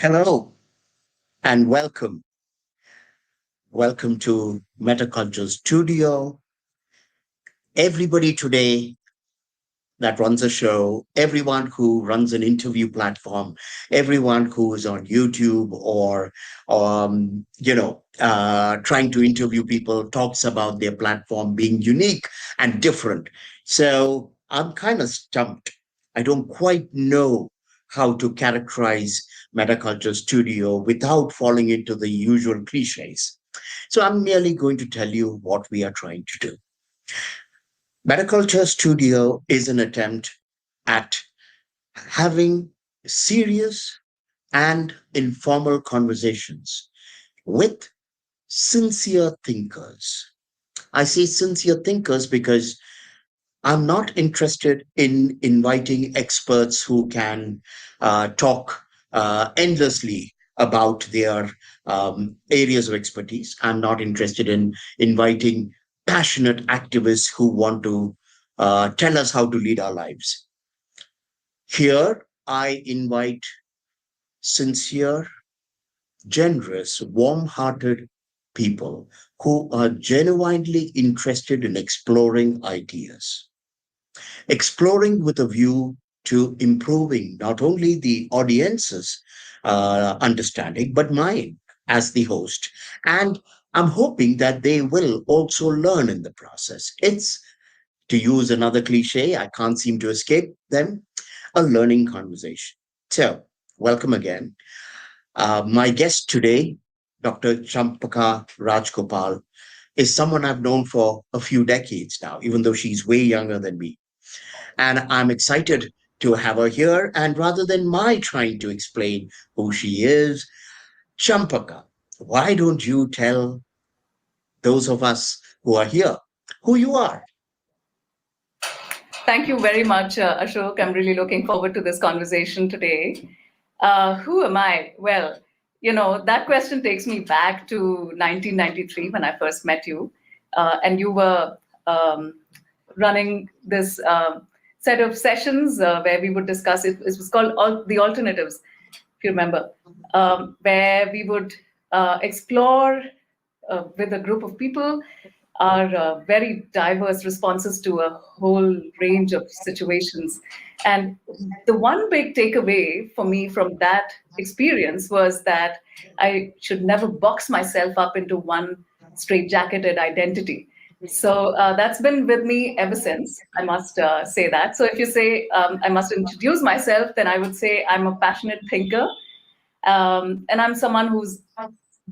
Hello and welcome. Welcome to Metaculture Studio. Everybody today that runs a show, everyone who runs an interview platform, everyone who is on YouTube or, trying to interview people talks about their platform being unique and different. So I'm kind of stumped. I don't quite know how to characterize Metaculture Studio without falling into the usual cliches. So I'm merely going to tell you what we are trying to do. Metaculture Studio is an attempt at having serious and informal conversations with sincere thinkers. I say sincere thinkers because I'm not interested in inviting experts who can talk endlessly about their areas of expertise. I'm not interested in inviting passionate activists who want to tell us how to lead our lives. Here, I invite sincere, generous, warm hearted people who are genuinely interested in exploring ideas, exploring with a view to improving not only the audience's understanding, but mine as the host. And I'm hoping that they will also learn in the process. It's, to use another cliche, I can't seem to escape them, a learning conversation. So, welcome again. My guest today, Dr. Champaka Rajagopal, is someone I've known for a few decades now, even though she's way younger than me. And I'm excited to have her here. And rather than my trying to explain who she is, Champaka, why don't you tell those of us who are here who you are? Thank you very much, Ashok. I'm really looking forward to this conversation today. Who am I? Well, that question takes me back to 1993 when I first met you. And you were running this set of sessions where we would discuss it. It was called The Alternatives, if you remember, where we would explore with a group of people are very diverse responses to a whole range of situations. And the one big takeaway for me from that experience was that I should never box myself up into one straitjacketed identity. So that's been with me ever since, I must say that. So if you say I must introduce myself, then I would say I'm a passionate thinker. And I'm someone who's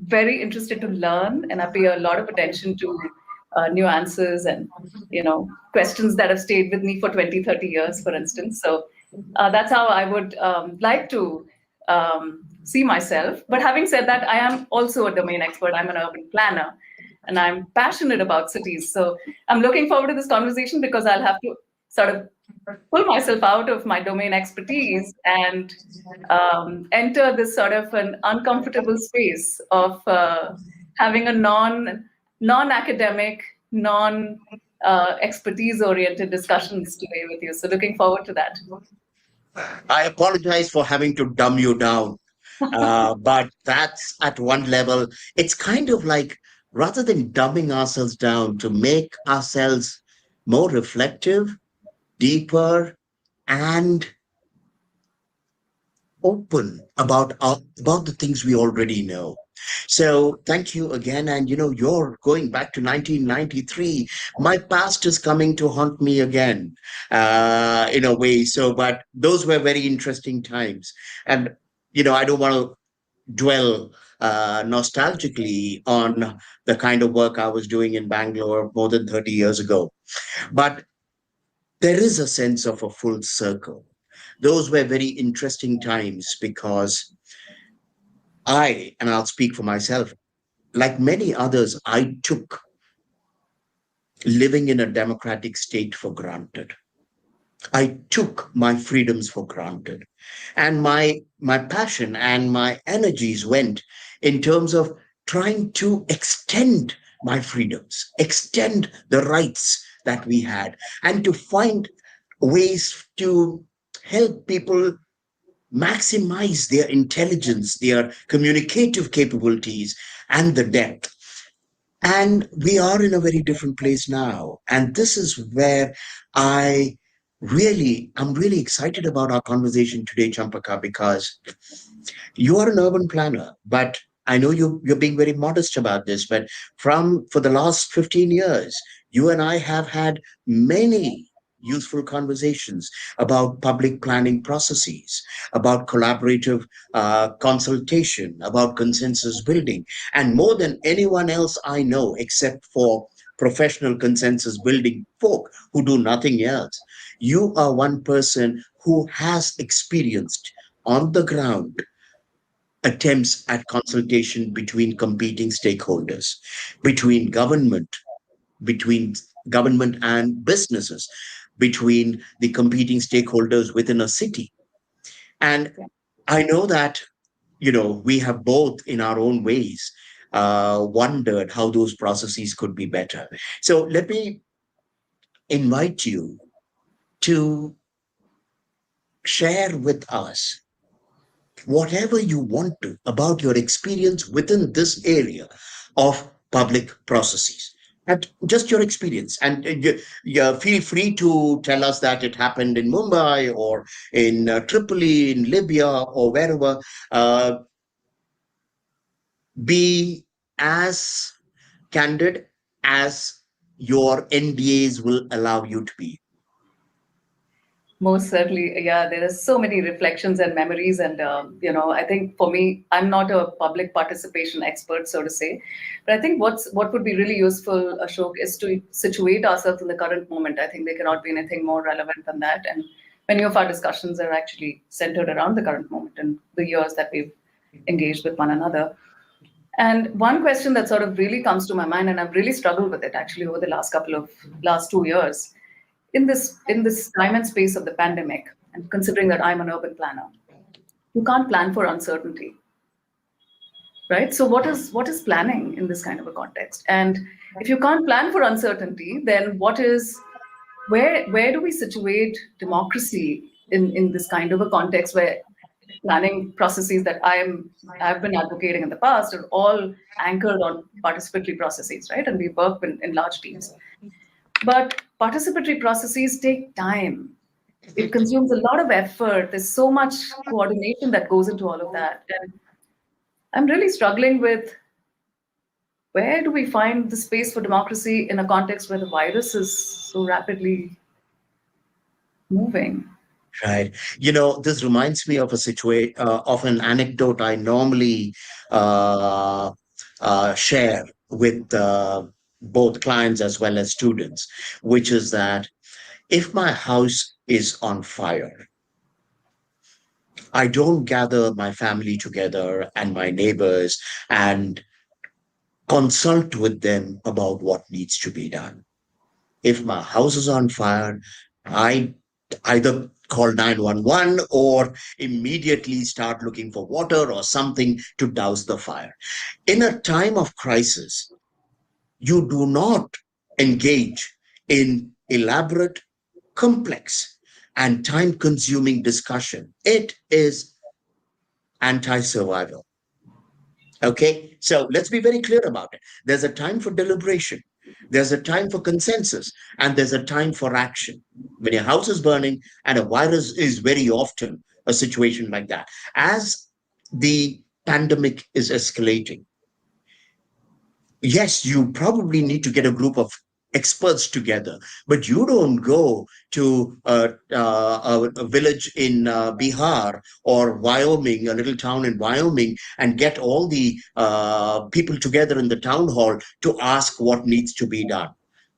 very interested to learn, and I pay a lot of attention to nuances and questions that have stayed with me for 20, 30 years, for instance. So that's how I would like to see myself. But having said that, I am also a domain expert. I'm an urban planner, and I'm passionate about cities. So I'm looking forward to this conversation because I'll have to sort of pull myself out of my domain expertise and enter this sort of an uncomfortable space of having a non-academic, non expertise oriented discussions today with you. So looking forward to that. I apologize for having to dumb you down, but that's at one level. It's kind of like rather than dumbing ourselves down to make ourselves more reflective, deeper, and open about the things we already know. So thank you again. And you're going back to 1993. My past is coming to haunt me again, in a way. So, but those were very interesting times. And I don't want to dwell nostalgically on the kind of work I was doing in Bangalore more than 30 years ago. But there is a sense of a full circle. Those were very interesting times because and I'll speak for myself, like many others, I took living in a democratic state for granted. I took my freedoms for granted. And my passion and my energies went in terms of trying to extend my freedoms, extend the rights that we had, and to find ways to help people maximize their intelligence, their communicative capabilities, and the depth. And we are in a very different place now. And this is where I I'm really excited about our conversation today, Champaka, because you are an urban planner, but I know you're being very modest about this, but for the last 15 years, you and I have had many useful conversations about public planning processes, about collaborative consultation, about consensus building. And more than anyone else I know, except for professional consensus building folk who do nothing else, you are one person who has experienced on the ground attempts at consultation between competing stakeholders, between between government and businesses, between the competing stakeholders within a city. And I know that, we have both in our own ways wondered how those processes could be better. So let me invite you to share with us whatever you want to about your experience within this area of public processes, and just your experience. And you feel free to tell us that it happened in Mumbai or in Tripoli, in Libya, or wherever. Be as candid as your NDAs will allow you to be. Most certainly, yeah. There are so many reflections and memories, and I think for me, I'm not a public participation expert, so to say, but I think what would be really useful, Ashok, is to situate ourselves in the current moment. I think there cannot be anything more relevant than that, and many of our discussions are actually centered around the current moment and the years that we've engaged with one another. And one question that sort of really comes to my mind, and I've really struggled with it actually over the last 2 years, in this time and space of the pandemic, and considering that I'm an urban planner, you can't plan for uncertainty, right? So what is planning in this kind of a context? And if you can't plan for uncertainty, then where do we situate democracy in this kind of a context where planning processes that I've been advocating in the past are all anchored on participatory processes, right? And we work in large teams. But participatory processes take time. It consumes a lot of effort. There's so much coordination that goes into all of that. And I'm really struggling with where do we find the space for democracy in a context where the virus is so rapidly moving? Right. This reminds me of of an anecdote I normally uh, share with both clients as well as students, which is that if my house is on fire, I don't gather my family together and my neighbors and consult with them about what needs to be done. If my house is on fire, I either call 911 or immediately start looking for water or something to douse the fire. In a time of crisis, you do not engage in elaborate, complex, and time consuming discussion. It is anti survival. Okay, so let's be very clear about it. There's a time for deliberation, there's a time for consensus, and there's a time for action. When your house is burning, and a virus is very often a situation like that. As the pandemic is escalating, yes, you probably need to get a group of experts together, but you don't go to a village in Bihar or Wyoming, a little town in Wyoming, and get all the people together in the town hall to ask what needs to be done.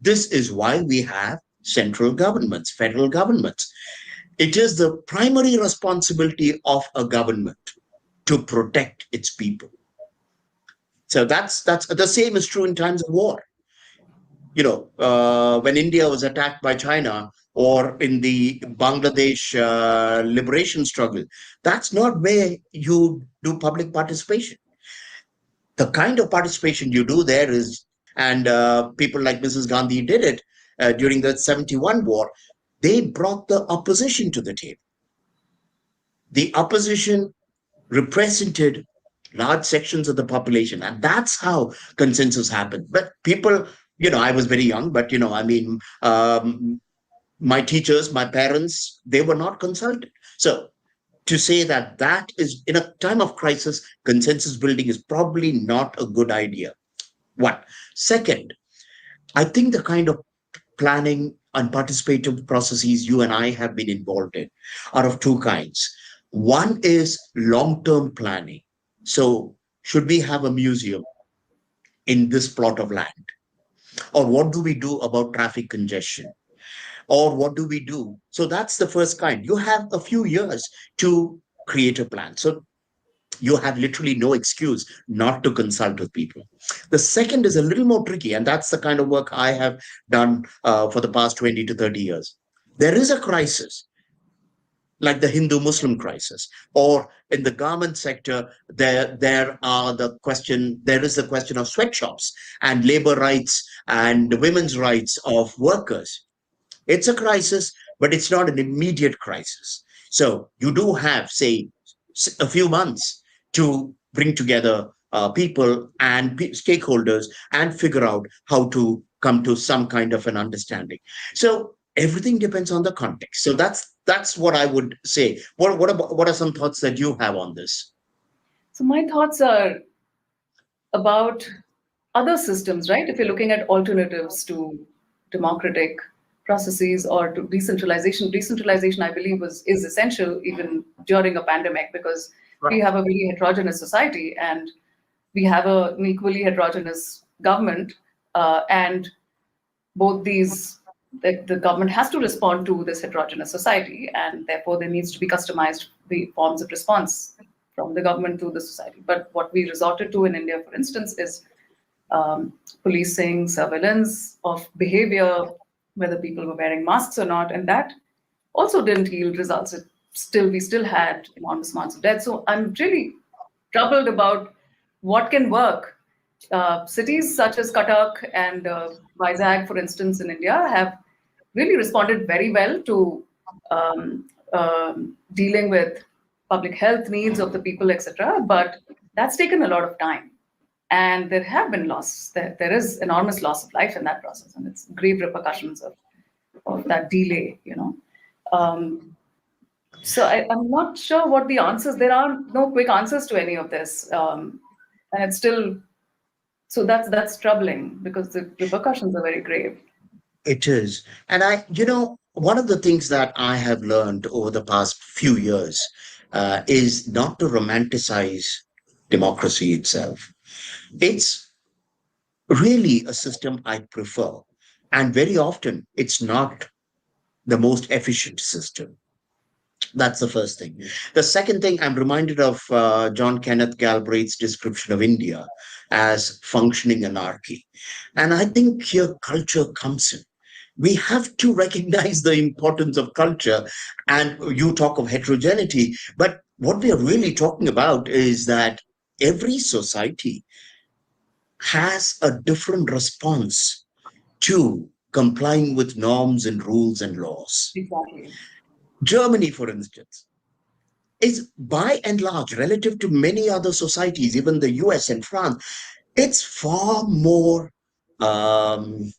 This is why we have central governments, federal governments. It is the primary responsibility of a government to protect its people. So that's the same is true in times of war. When India was attacked by China or in the Bangladesh liberation struggle, that's not where you do public participation. The kind of participation you do there is, and people like Mrs. Gandhi did it during the 71 war, they brought the opposition to the table. The opposition represented large sections of the population, and that's how consensus happened. But people, I was very young, but my teachers, my parents, they were not consulted. So to say that that is in a time of crisis, consensus building is probably not a good idea. One. Second, I think the kind of planning and participative processes you and I have been involved in are of two kinds. One is long term planning. So, should we have a museum in this plot of land? Or what do we do about traffic congestion? Or what do we do? So, that's the first kind. You have a few years to create a plan. So, you have literally no excuse not to consult with people. The second is a little more tricky, and that's the kind of work I have done for the past 20 to 30 years. There is a crisis, like the Hindu Muslim crisis, or in the garment sector, there is the question of sweatshops and labor rights and women's rights of workers. It's a crisis, but it's not an immediate crisis. So you do have, say, a few months to bring together people and stakeholders and figure out how to come to some kind of an understanding. So everything depends on the context. So that's what I would say. What are some thoughts that you have on this? So my thoughts are about other systems, right? If you're looking at alternatives to democratic processes or to decentralization, decentralization, I believe, is essential even during a pandemic because we Right. have a very heterogeneous society and we have an equally heterogeneous government, and both these the government has to respond to this heterogeneous society, and therefore there needs to be customized forms of response from the government to the society. But what we resorted to in India, for instance, is policing, surveillance of behavior, whether people were wearing masks or not, and that also didn't yield results. We still had enormous amounts of death. So I'm really troubled about what can work. Cities such as Cuttack and Vizag, for instance, in India, have really responded very well to dealing with public health needs of the people, etc. But that's taken a lot of time, and there have been loss. There is enormous loss of life in that process, and it's grave repercussions of that delay. So I'm not sure what the answers. There are no quick answers to any of this, and it's still so that's troubling because the repercussions are very grave. It is. And one of the things that I have learned over the past few years is not to romanticize democracy itself. It's really a system I prefer. And very often, it's not the most efficient system. That's the first thing. The second thing, I'm reminded of John Kenneth Galbraith's description of India as functioning anarchy. And I think here culture comes in. We have to recognize the importance of culture. And you talk of heterogeneity, but what we are really talking about is that every society has a different response to complying with norms and rules and laws. Exactly. Germany, for instance, is by and large, relative to many other societies, even the US and France, it's far more um,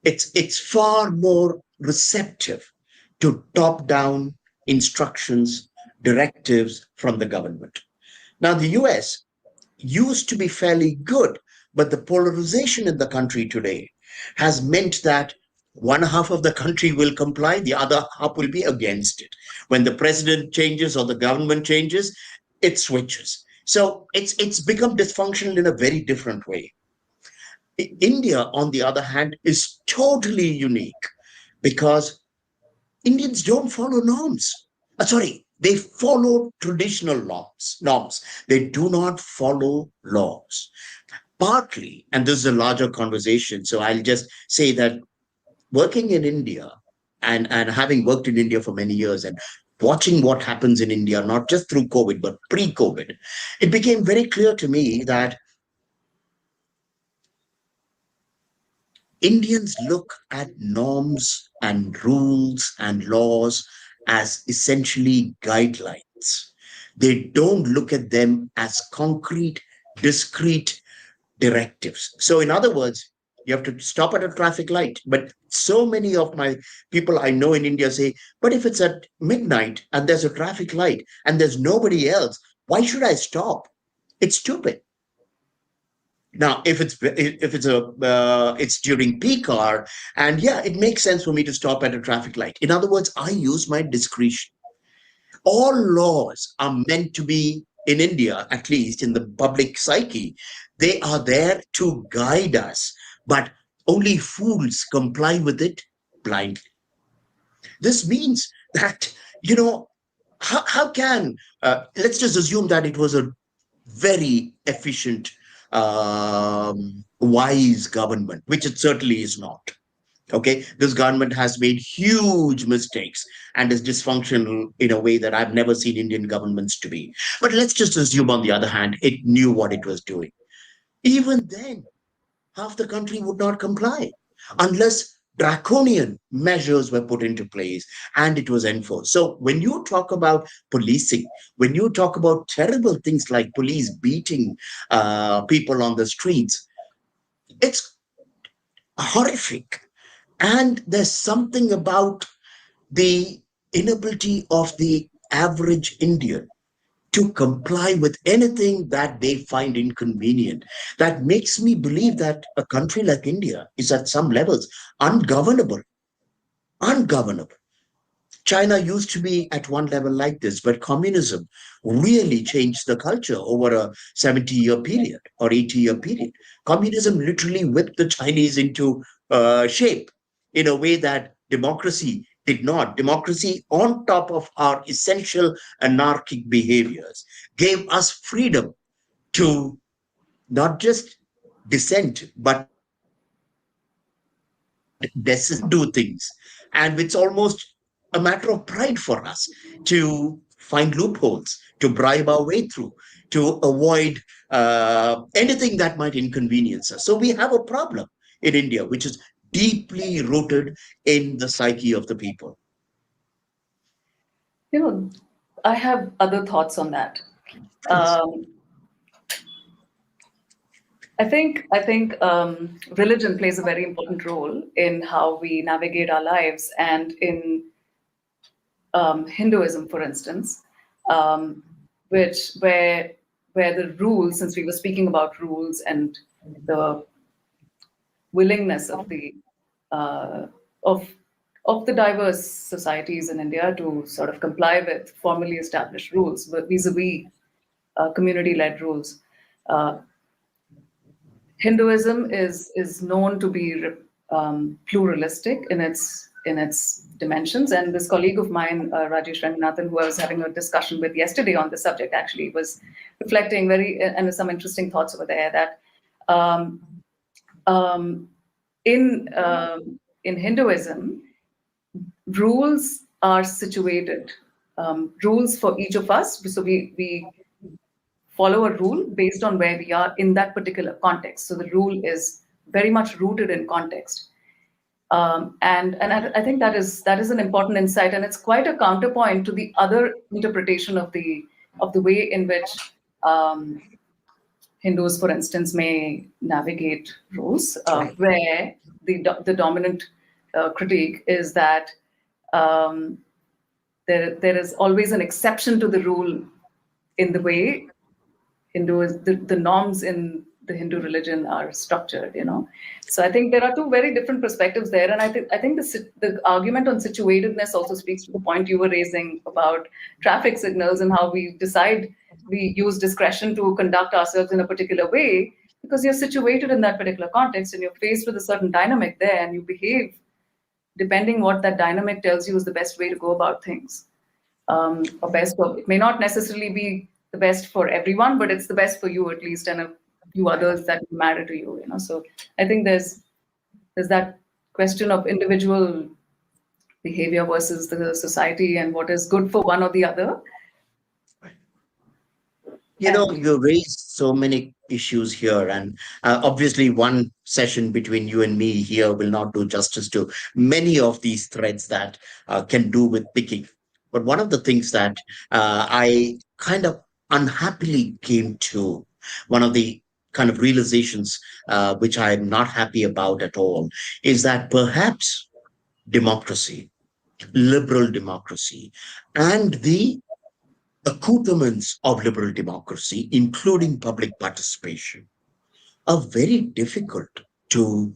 it's far more receptive to top-down instructions, directives from the government. Now, the US used to be fairly good, but the polarization in the country today has meant that one half of the country will comply, the other half will be against it. When the president changes or the government changes, it switches. So it's become dysfunctional in a very different way. India, on the other hand, is totally unique because Indians don't follow norms. Sorry, they follow traditional norms. They do not follow laws. Partly, and this is a larger conversation, so I'll just say that working in India and having worked in India for many years and watching what happens in India, not just through COVID, but pre-COVID, it became very clear to me that Indians look at norms and rules and laws as essentially guidelines. They don't look at them as concrete, discrete directives. So, in other words, you have to stop at a traffic light. But so many of my people I know in India say, but if it's at midnight and there's a traffic light and there's nobody else, why should I stop? It's stupid. Now, if it's during peak hour, and yeah, it makes sense for me to stop at a traffic light. In other words, I use my discretion. All laws are meant to be, in India, at least in the public psyche, they are there to guide us, but only fools comply with it blindly. This means that, you know, how can, let's just assume that it was a very efficient, wise government, which it certainly is not. Okay, this government has made huge mistakes and is dysfunctional in a way that I've never seen Indian governments to be. But let's just assume, on the other hand, it knew what it was doing. Even then, half the country would not comply unless draconian measures were put into place and it was enforced. So when you talk about policing, when you talk about terrible things like police beating people on the streets, it's horrific. And there's something about the inability of the average Indian to comply with anything that they find inconvenient. That makes me believe that a country like India is at some levels ungovernable. Ungovernable. China used to be at one level like this, but communism really changed the culture over a 70-year period or 80-year period. Communism literally whipped the Chinese into shape in a way that democracy did not. Democracy, on top of our essential anarchic behaviors, gave us freedom to not just dissent, but do things. And it's almost a matter of pride for us to find loopholes, to bribe our way through, to avoid anything that might inconvenience us. So we have a problem in India, which is deeply rooted in the psyche of the people. You know, I have other thoughts on that. Please. Um, I think religion plays a very important role in how we navigate our lives, and in Hinduism, for instance, um, which where the rules, since we were speaking about rules and the willingness of the uh, of of the diverse societies in India to sort of comply with formally established rules, but vis-a-vis community-led rules. Uh, Hinduism is known to be pluralistic in its dimensions. And this colleague of mine, Rajesh Ranganathan, who I was having a discussion with yesterday on this subject, actually was reflecting very and some interesting thoughts over there that um, um, in Hinduism, rules are situated. Rules for each of us. So we follow a rule based on where we are in that particular context. So the rule is very much rooted in context. And I think that is an important insight, and it's quite a counterpoint to the other interpretation of the way in which um, Hindus, for instance, may navigate rules, Right. where the dominant critique is that um, there is always an exception to the rule in the way the norms in the Hindu religion are structured, you know. So I think there are two very different perspectives there, and I think the argument on situatedness also speaks to the point you were raising about traffic signals and how we use discretion to conduct ourselves in a particular way because you're situated in that particular context and you're faced with a certain dynamic there, and you behave depending what that dynamic tells you is the best way to go about things. Or best for, it may not necessarily be the best for everyone, but it's the best for you at least, and a few others that matter to you, you know. So I think there's that question of individual behavior versus the society and what is good for one or the other. You know, And you raised so many issues here, and obviously, one session between you and me here will not do justice to many of these threads that can do with picking. But one of the things that I kind of unhappily came to, one of the kind of realizations which I'm not happy about at all, is that perhaps democracy, liberal democracy, and the accoutrements of liberal democracy, including public participation, are very difficult to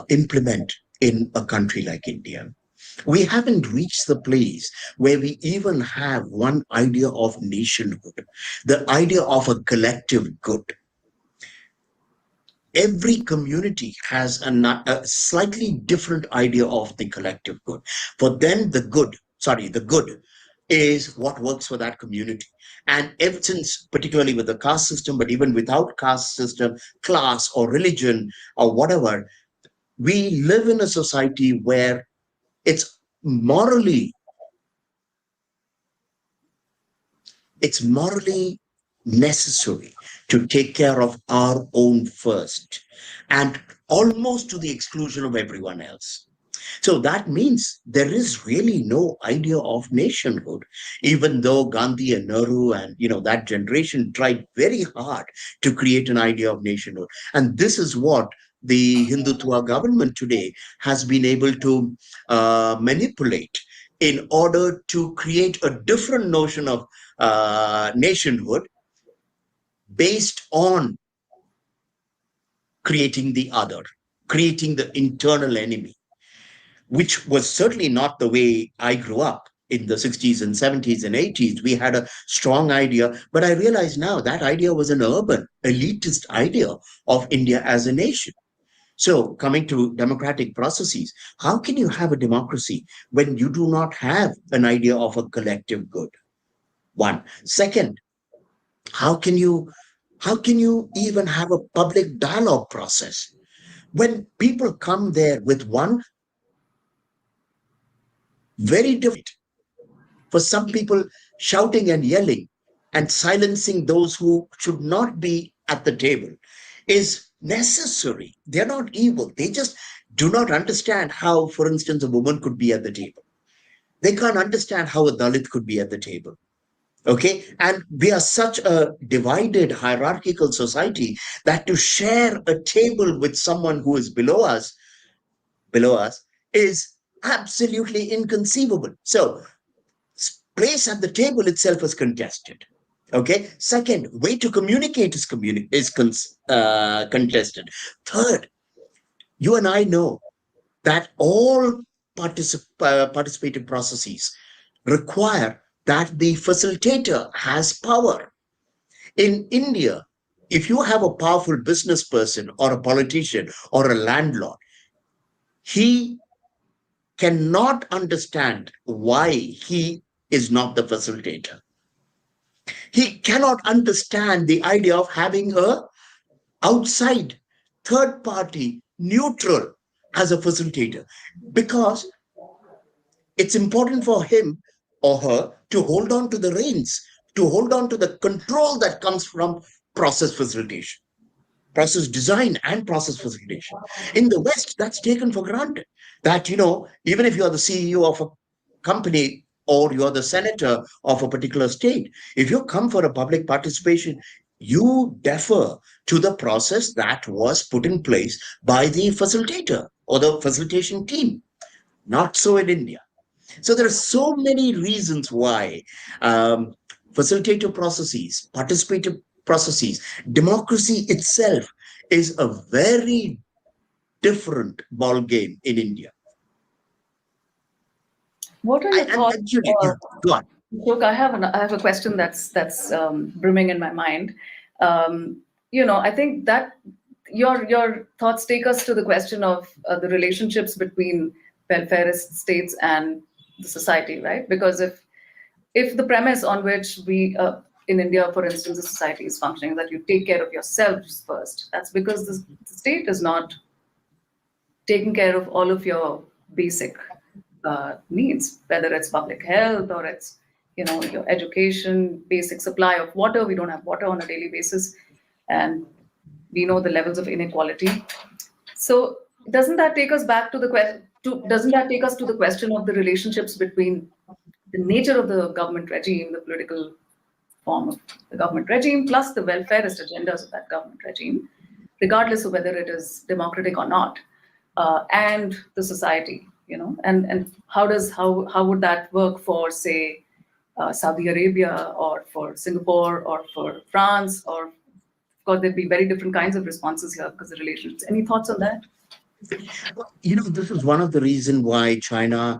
implement in a country like India. We haven't reached the place where we even have one idea of nationhood, the idea of a collective good. Every community has a slightly different idea of the collective good. For them, the good is what works for that community. And ever since, particularly with the caste system, but even without caste system, class or religion or whatever, we live in a society where it's morally it's morally necessary to take care of our own first, and almost to the exclusion of everyone else. So that means there is really no idea of nationhood, even though Gandhi and Nehru and that generation tried very hard to create an idea of nationhood. And this is what the Hindutva government today has been able to manipulate in order to create a different notion of nationhood based on creating the other, creating the internal enemy, which was certainly not the way I grew up in the 60s and 70s and 80s. We had a strong idea, but I realize now that idea was an urban, elitist idea of India as a nation. So, coming to democratic processes, how can you have a democracy when you do not have an idea of a collective good? One. Second, how can you even have a public dialogue process when people come there with one very different, for some people shouting and yelling and silencing those who should not be at the table is necessary. They're not evil. They just do not understand how, for instance, a woman could be at the table. They can't understand how a Dalit could be at the table. Okay. And we are such a divided hierarchical society that to share a table with someone who is below us is absolutely inconceivable. So place at the table itself is contested. Okay. Second, way to communicate is contested. Third, you and I know that all participative processes require that the facilitator has power. In India, if you have a powerful business person or a politician or a landlord, he cannot understand why he is not the facilitator. He cannot understand the idea of having a outside third party neutral as a facilitator, because it's important for him or her to hold on to the reins, to hold on to the control that comes from process facilitation, process design and process facilitation. In the West, that's taken for granted. That, even if you're the CEO of a company or you're the senator of a particular state, if you come for a public participation, you defer to the process that was put in place by the facilitator or the facilitation team. Not so in India. So there are so many reasons why um, facilitative processes, participative processes, democracy itself is a very different ball game in India. What are your thoughts? Juliet, yeah, go on. Look, I have a question that's brimming in my mind. I think that your thoughts take us to the question of the relationships between welfarist states and the society, right? Because if the premise on which we in India, for instance, the society is functioning that you take care of yourselves first, that's because the state is not taking care of all of your basic needs, whether it's public health or it's your education, basic supply of water. We don't have water on a daily basis, and we know the levels of inequality. So doesn't that take us back to the question? Doesn't that take us to the question of the relationships between the nature of the government regime, the political form of the government regime, plus the welfareist agendas of that government regime, regardless of whether it is democratic or not, and the society, and how would that work for, say, Saudi Arabia, or for Singapore, or for France, or of course there'd be very different kinds of responses here because of relationships. Any thoughts on that? This is one of the reasons why China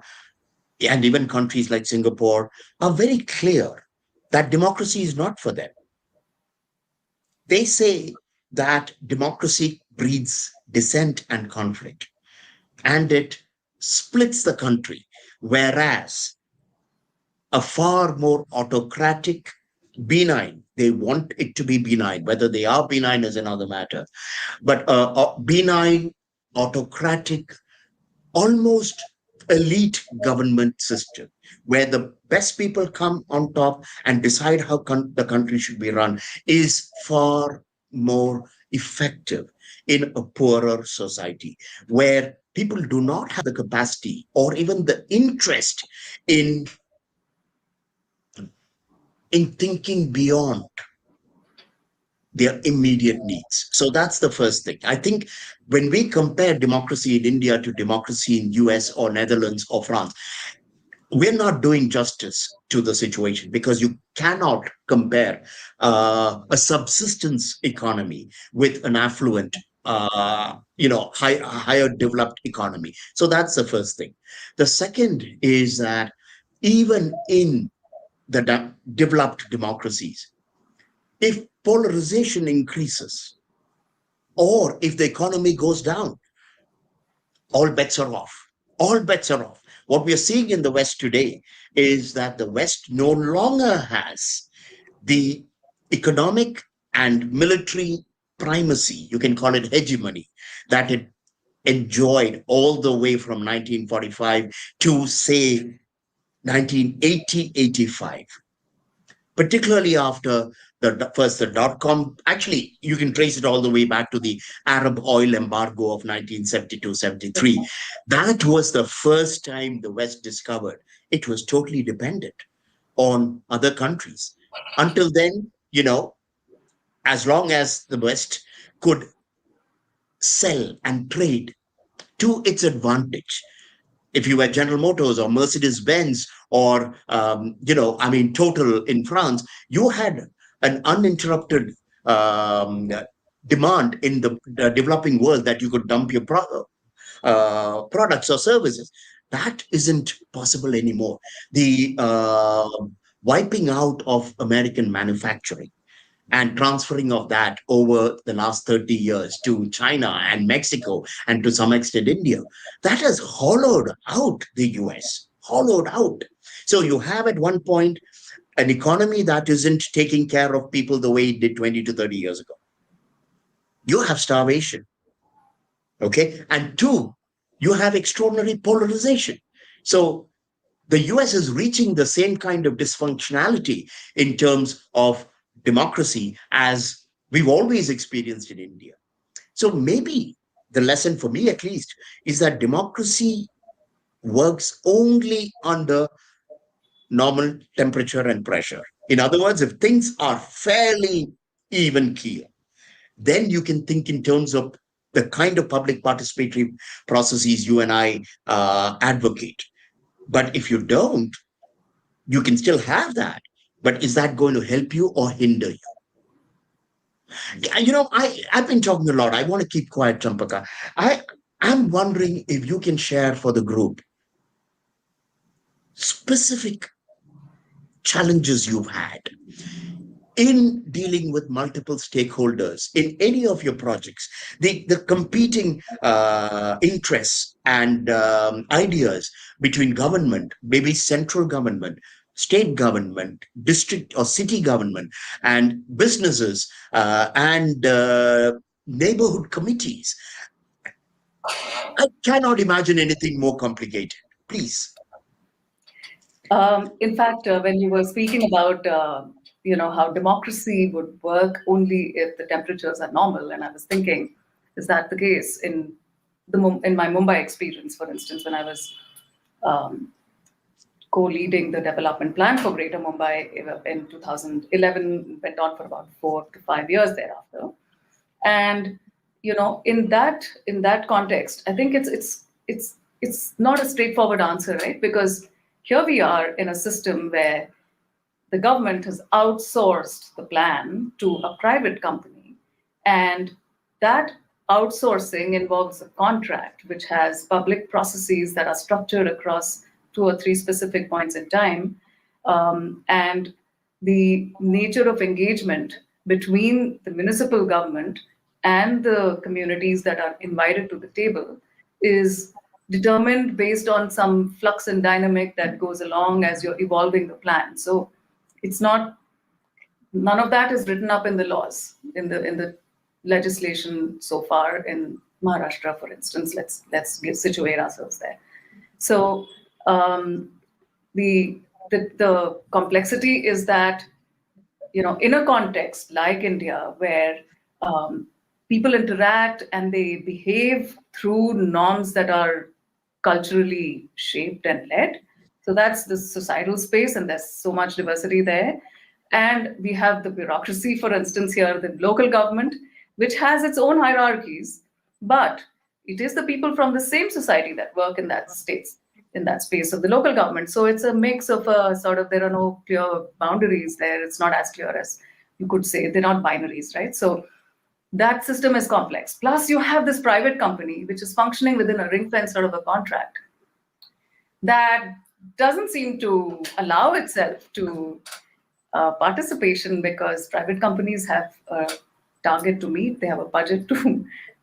and even countries like Singapore are very clear that democracy is not for them. They say that democracy breeds dissent and conflict, and it splits the country, whereas a far more autocratic, benign, they want it to be benign. Whether they are benign is another matter, but a benign, autocratic, almost elite government system where the best people come on top and decide how the country should be run is far more effective in a poorer society where people do not have the capacity or even the interest in thinking beyond their immediate needs. So that's the first thing. I think when we compare democracy in India to democracy in US or Netherlands or France, we're not doing justice to the situation, because you cannot compare a subsistence economy with an affluent, higher developed economy. So that's the first thing. The second is that even in the developed democracies, if polarization increases or if the economy goes down, all bets are off. All bets are off. What we are seeing in the West today is that the West no longer has the economic and military primacy, you can call it hegemony, that it enjoyed all the way from 1945 to, say, 1980-85, particularly after the dot-com. Actually, you can trace it all the way back to the Arab oil embargo of 1972-73. That was the first time the West discovered it was totally dependent on other countries. Until then, as long as the West could sell and trade to its advantage, if you were General Motors or Mercedes Benz or, Total in France, you had an uninterrupted demand in the developing world that you could dump your products or services. That isn't possible anymore. The wiping out of American manufacturing and transferring of that over the last 30 years to China and Mexico and to some extent India, that has hollowed out the US, hollowed out. So you have at one point an economy that isn't taking care of people the way it did 20 to 30 years ago. You have starvation, okay? And two, you have extraordinary polarization. So the US is reaching the same kind of dysfunctionality in terms of democracy as we've always experienced in India. So maybe the lesson for me, at least, is that democracy works only under normal temperature and pressure. In other words, if things are fairly even keel, then you can think in terms of the kind of public participatory processes you and I advocate. But if you don't, you can still have that. But is that going to help you or hinder you? I've been talking a lot. I want to keep quiet, Champaka. I'm wondering if you can share for the group specific challenges you've had in dealing with multiple stakeholders in any of your projects, the competing interests and ideas between government, maybe central government, state government, district or city government, and businesses and neighborhood committees. I cannot imagine anything more complicated. Please. In fact, when you were speaking about how democracy would work only if the temperatures are normal, and I was thinking, is that the case in my Mumbai experience, for instance, when I was co-leading the development plan for Greater Mumbai in 2011, went on for about 4 to 5 years thereafter. And in that context, I think it's not a straightforward answer, right? Because here we are in a system where the government has outsourced the plan to a private company, and that outsourcing involves a contract which has public processes that are structured across 2 or 3 specific points in time. And the nature of engagement between the municipal government and the communities that are invited to the table is determined based on some flux and dynamic that goes along as you're evolving the plan. So it's not, none of that is written up in the laws, in the legislation so far in Maharashtra, for instance. Situate ourselves there. So the, the complexity is that, in a context like India, where people interact and they behave through norms that are culturally shaped and led. So that's the societal space, and there's so much diversity there. And we have the bureaucracy, for instance, here, the local government, which has its own hierarchies, but it is the people from the same society that work in that states, in that space of the local government. So it's a mix of a sort of, there are no clear boundaries there. It's not as clear as you could say. They're not binaries, right? So that system is complex. Plus, you have this private company which is functioning within a ring fence sort of a contract that doesn't seem to allow itself to participation, because private companies have a target to meet, they have a budget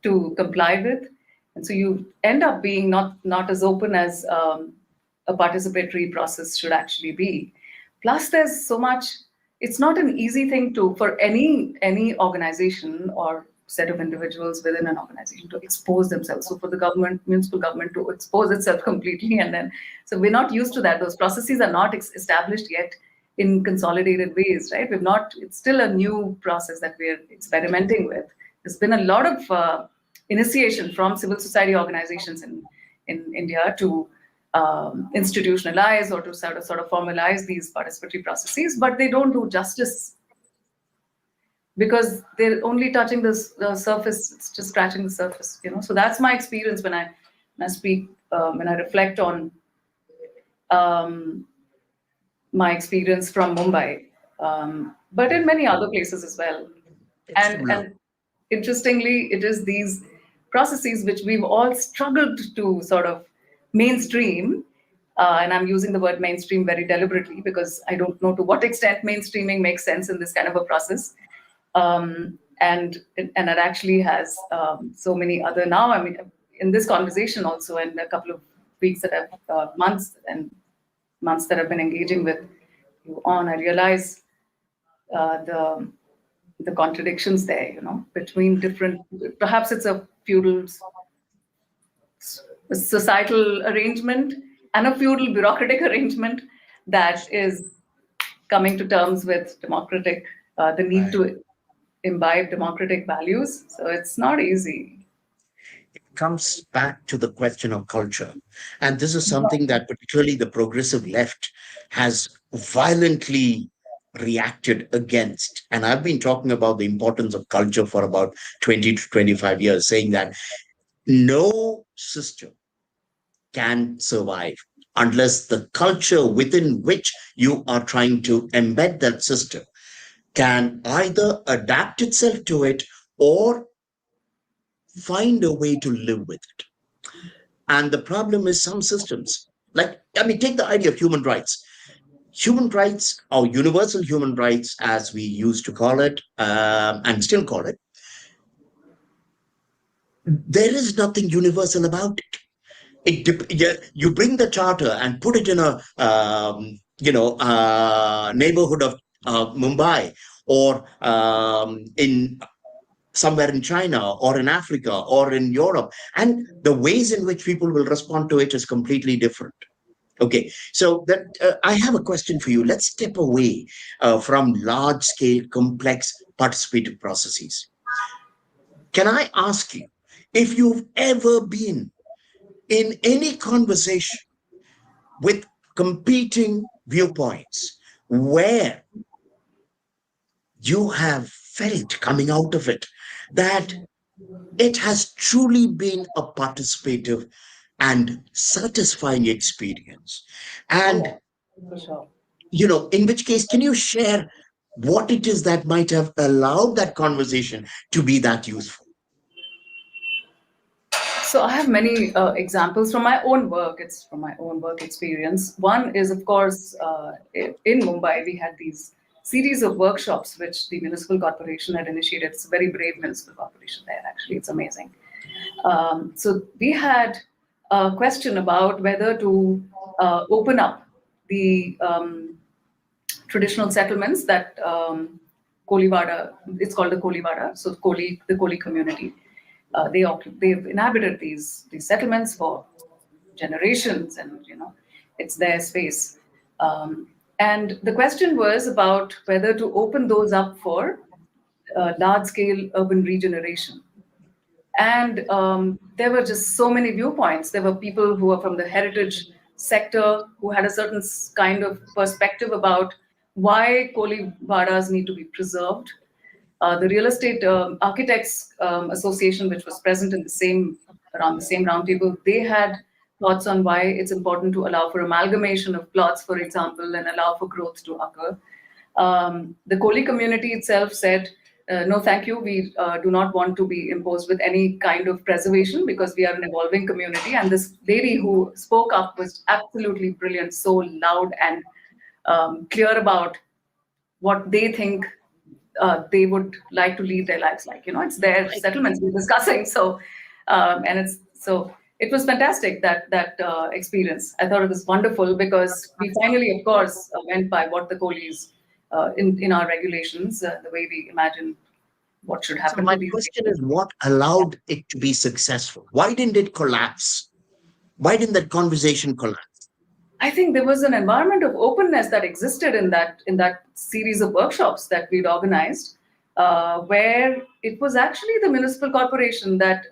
to comply with, and so you end up being not as open as a participatory process should actually be. Plus, there's so much. It's not an easy thing for any organization or set of individuals within an organization to expose themselves. So for the government, municipal government, to expose itself completely, and then, so we're not used to that. Those processes are not established yet in consolidated ways, right? It's still a new process that we're experimenting with. There's been a lot of initiation from civil society organizations in India to institutionalize or to sort of formalize these participatory processes, but they don't do justice, because they're only touching the surface. It's just scratching the surface, So that's my experience when I speak, when I reflect on my experience from Mumbai, but in many other places as well. And interestingly, it is these processes which we've all struggled to sort of mainstream. And I'm using the word mainstream very deliberately, because I don't know to what extent mainstreaming makes sense in this kind of a process. And it actually has so many other, now, I mean, in this conversation also, and a couple of weeks that I've, months that I've been engaging with you on, I realize the contradictions there, between different, perhaps it's a feudal societal arrangement and a feudal bureaucratic arrangement that is coming to terms with the need to imbibe democratic values. So it's not easy. Comes back to the question of culture. And this is something that particularly the progressive left has violently reacted against. And I've been talking about the importance of culture for about 20 to 25 years, saying that no system can survive unless the culture within which you are trying to embed that system can either adapt itself to it or find a way to live with it. And the problem is some systems, take the idea of human rights. Human rights, or universal human rights, as we used to call it, and still call it, there is nothing universal about it. You bring the charter and put it in a neighborhood of Mumbai, or in somewhere in China or in Africa or in Europe, and the ways in which people will respond to it is completely different. Okay, so that I have a question for you. Let's step away from large-scale, complex participative processes. Can I ask you if you've ever been in any conversation with competing viewpoints, where you have felt coming out of it that it has truly been a participative and satisfying experience. Oh yeah, And, for sure. in which case, can you share what it is that might have allowed that conversation to be that useful? So I have many examples from my own work. It's from my own work experience. One is, of course, in Mumbai, we had these series of workshops which the municipal corporation had initiated. It's a very brave municipal corporation there, actually. It's amazing. So we had a question about whether to open up the traditional settlements that Kolivada, it's called the Kolivada, so the Koli community. They've inhabited these settlements for generations, and it's their space. And the question was about whether to open those up for large scale urban regeneration. And there were just so many viewpoints. There were people who were from the heritage sector who had a certain kind of perspective about why Koli Vadas need to be preserved. The Real Estate Architects Association, which was present in the same around the same roundtable, they had thoughts on why it's important to allow for amalgamation of plots, for example, and allow for growth to occur. The Koli community itself said, no, thank you. We do not want to be imposed with any kind of preservation because we are an evolving community. And this lady who spoke up was absolutely brilliant, so loud and clear about what they think they would like to lead their lives like. It's their Right. settlements we're discussing. So, and it's so it was fantastic that experience. I thought it was wonderful because we finally, of course, went by what the Kohlis in our regulations, the way we imagine what should So happen to my these question spaces. is, what allowed it to be successful? Why didn't it collapse? Why didn't that conversation collapse? I think there was an environment of openness that existed in that series of workshops that we'd organized, where it was actually the municipal corporation that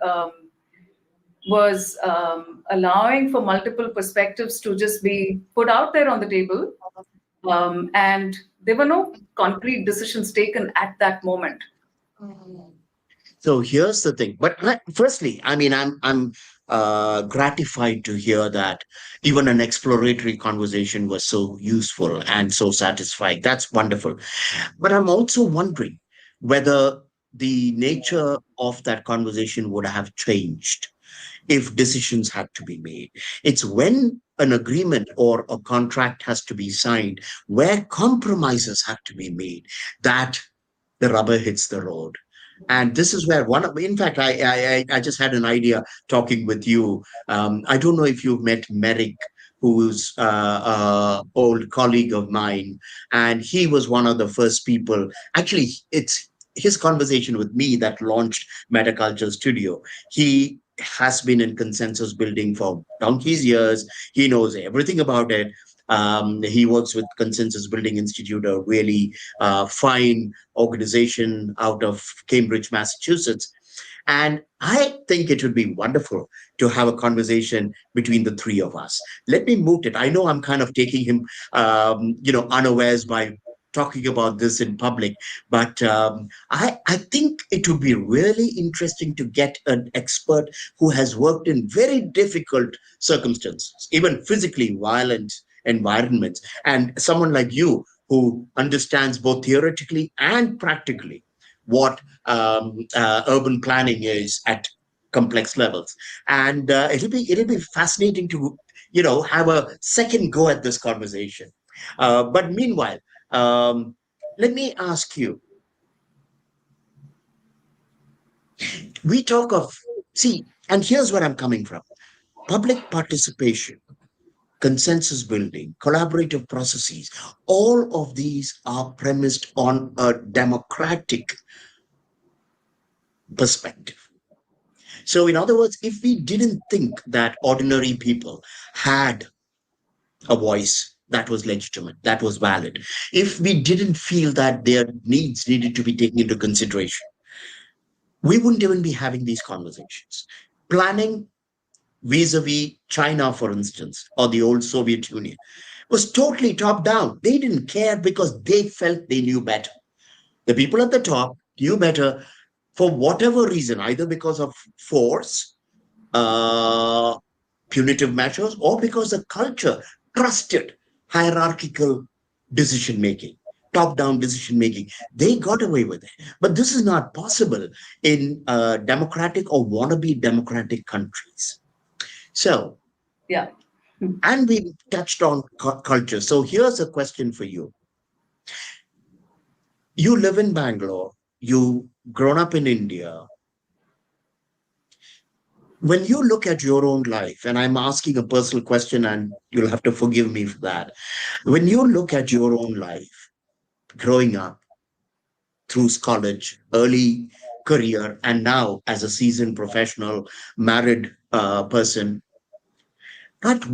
was allowing for multiple perspectives to just be put out there on the table, and there were no concrete decisions taken at that moment. So here's the thing. But firstly, I mean, I'm gratified to hear that even an exploratory conversation was so useful and so satisfying. That's wonderful. But I'm also wondering whether the nature of that conversation would have changed if decisions had to be made. It's when an agreement or a contract has to be signed, where compromises have to be made, that the rubber hits the road. And this is where in fact, I just had an idea talking with you. I don't know if you've met Merrick, who's old colleague of mine, and he was one of the first people. Actually, it's his conversation with me that launched Metaculture Studio. He has been in consensus building for donkey's years. He knows everything about it. He works with Consensus Building Institute, a really fine organization out of Cambridge, Massachusetts. And I think it would be wonderful to have a conversation between the three of us. Let me moot it. I know I'm kind of taking him, unawares by talking about this in public, but I think it would be really interesting to get an expert who has worked in very difficult circumstances, even physically violent environments, and someone like you who understands both theoretically and practically what urban planning is at complex levels. And it'll be fascinating to have a second go at this conversation. But meanwhile, um, let me ask you. We talk of, see, and here's where I'm coming from: public participation, consensus building, collaborative processes. All of these are premised on a democratic perspective. So, in other words, if we didn't think that ordinary people had a voice that was legitimate, that was valid, if we didn't feel that their needs needed to be taken into consideration, we wouldn't even be having these conversations. Planning vis-a-vis China, for instance, or the old Soviet Union, was totally top down. They didn't care because they felt they knew better. The people at the top knew better for whatever reason, either because of force, uh, punitive measures, or because the culture trusted hierarchical decision making, top down decision making. They got away with it. But this is not possible in democratic or wannabe democratic countries. So, Yeah. and we touched on culture. So, here's a question for you. You live in Bangalore, you grown up in India. When you look at your own life, and I'm asking a personal question, and you'll have to forgive me for that. When you look at your own life, growing up through college, early career, and now as a seasoned professional, married person, but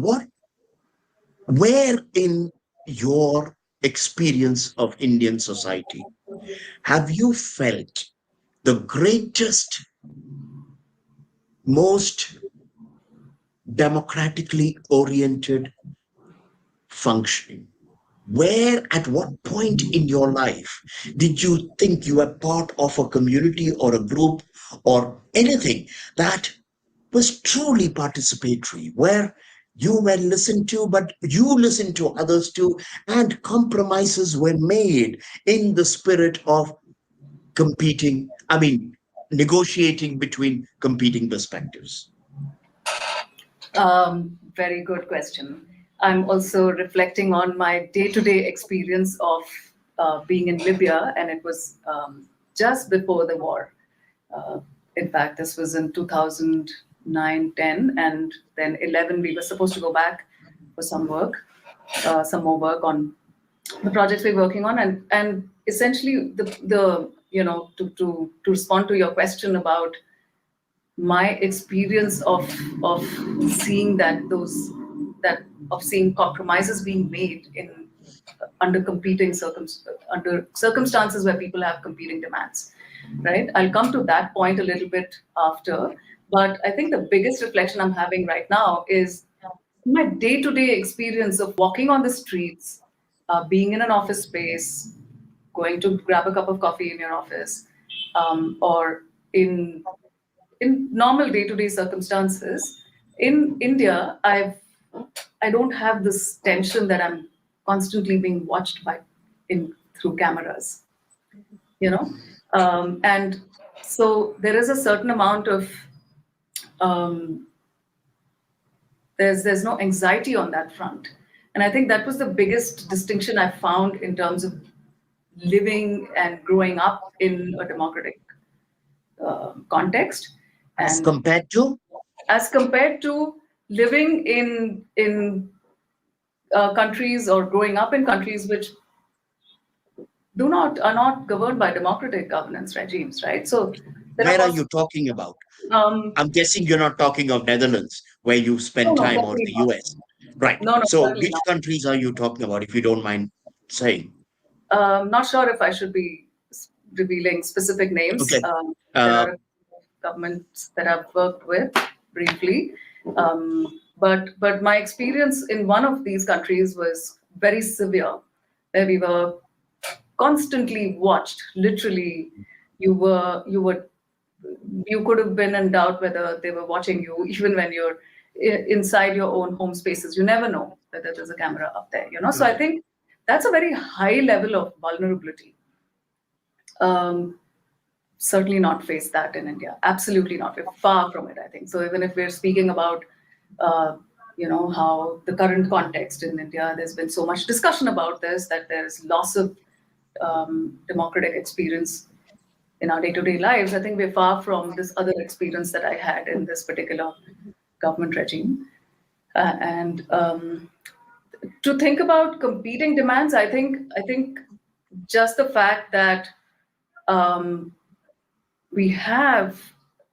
where in your experience of Indian society have you felt the greatest, most democratically oriented functioning? Where, at what point in your life did you think you were part of a community or a group or anything that was truly participatory, where you were listened to, but you listened to others too, and compromises were made in the spirit of competing, I mean, negotiating between competing perspectives? Very good question. I'm also reflecting on my day-to-day experience of being in Libya, and it was just before the war. Uh, in fact, this was in 2009, 10, and then 11. We were supposed to go back for some work, some more work on the projects we're working on, and essentially the to respond to your question about my experience of seeing that of seeing compromises being made in under under circumstances where people have competing demands, right? I'll come to that point a little bit after, but I think the biggest reflection I'm having right now is my day-to-day experience of walking on the streets, being in an office space, going to grab a cup of coffee in your office, or in in normal day-to-day circumstances. In India, I don't have this tension that I'm constantly being watched by in through cameras, you know, and so there is a certain amount of um, there's no anxiety on that front, and I think that was the biggest distinction I found in terms of living and growing up in a democratic context, As and compared to, as compared to living in countries or growing up in countries which do not are not governed by democratic governance regimes, right? So there are where are also you talking about? um, I'm guessing you're not talking of Netherlands, where you no, spend no, time, or certainly the not. US. Right. No, no, So, certainly which not. countries are you talking about, if you don't mind saying? Not sure if I should be revealing specific names. Okay. There Uh, are governments that I've worked with briefly, but my experience in one of these countries was very severe, where we were constantly watched. Literally, you were you could have been in doubt whether they were watching you, even when you're inside your own home spaces. You never know whether there's a camera up there. So I right. think that's a very high level of vulnerability. Um, Certainly not face that in India. Absolutely not. We're far from it, I think. So even if we're speaking about, uh, how the current context in India, there's been so much discussion about this, that there's loss of democratic experience in our day-to-day lives. I think we're far from this other experience that I had in this particular government regime. And to think about competing demands, I think just the fact that um, we have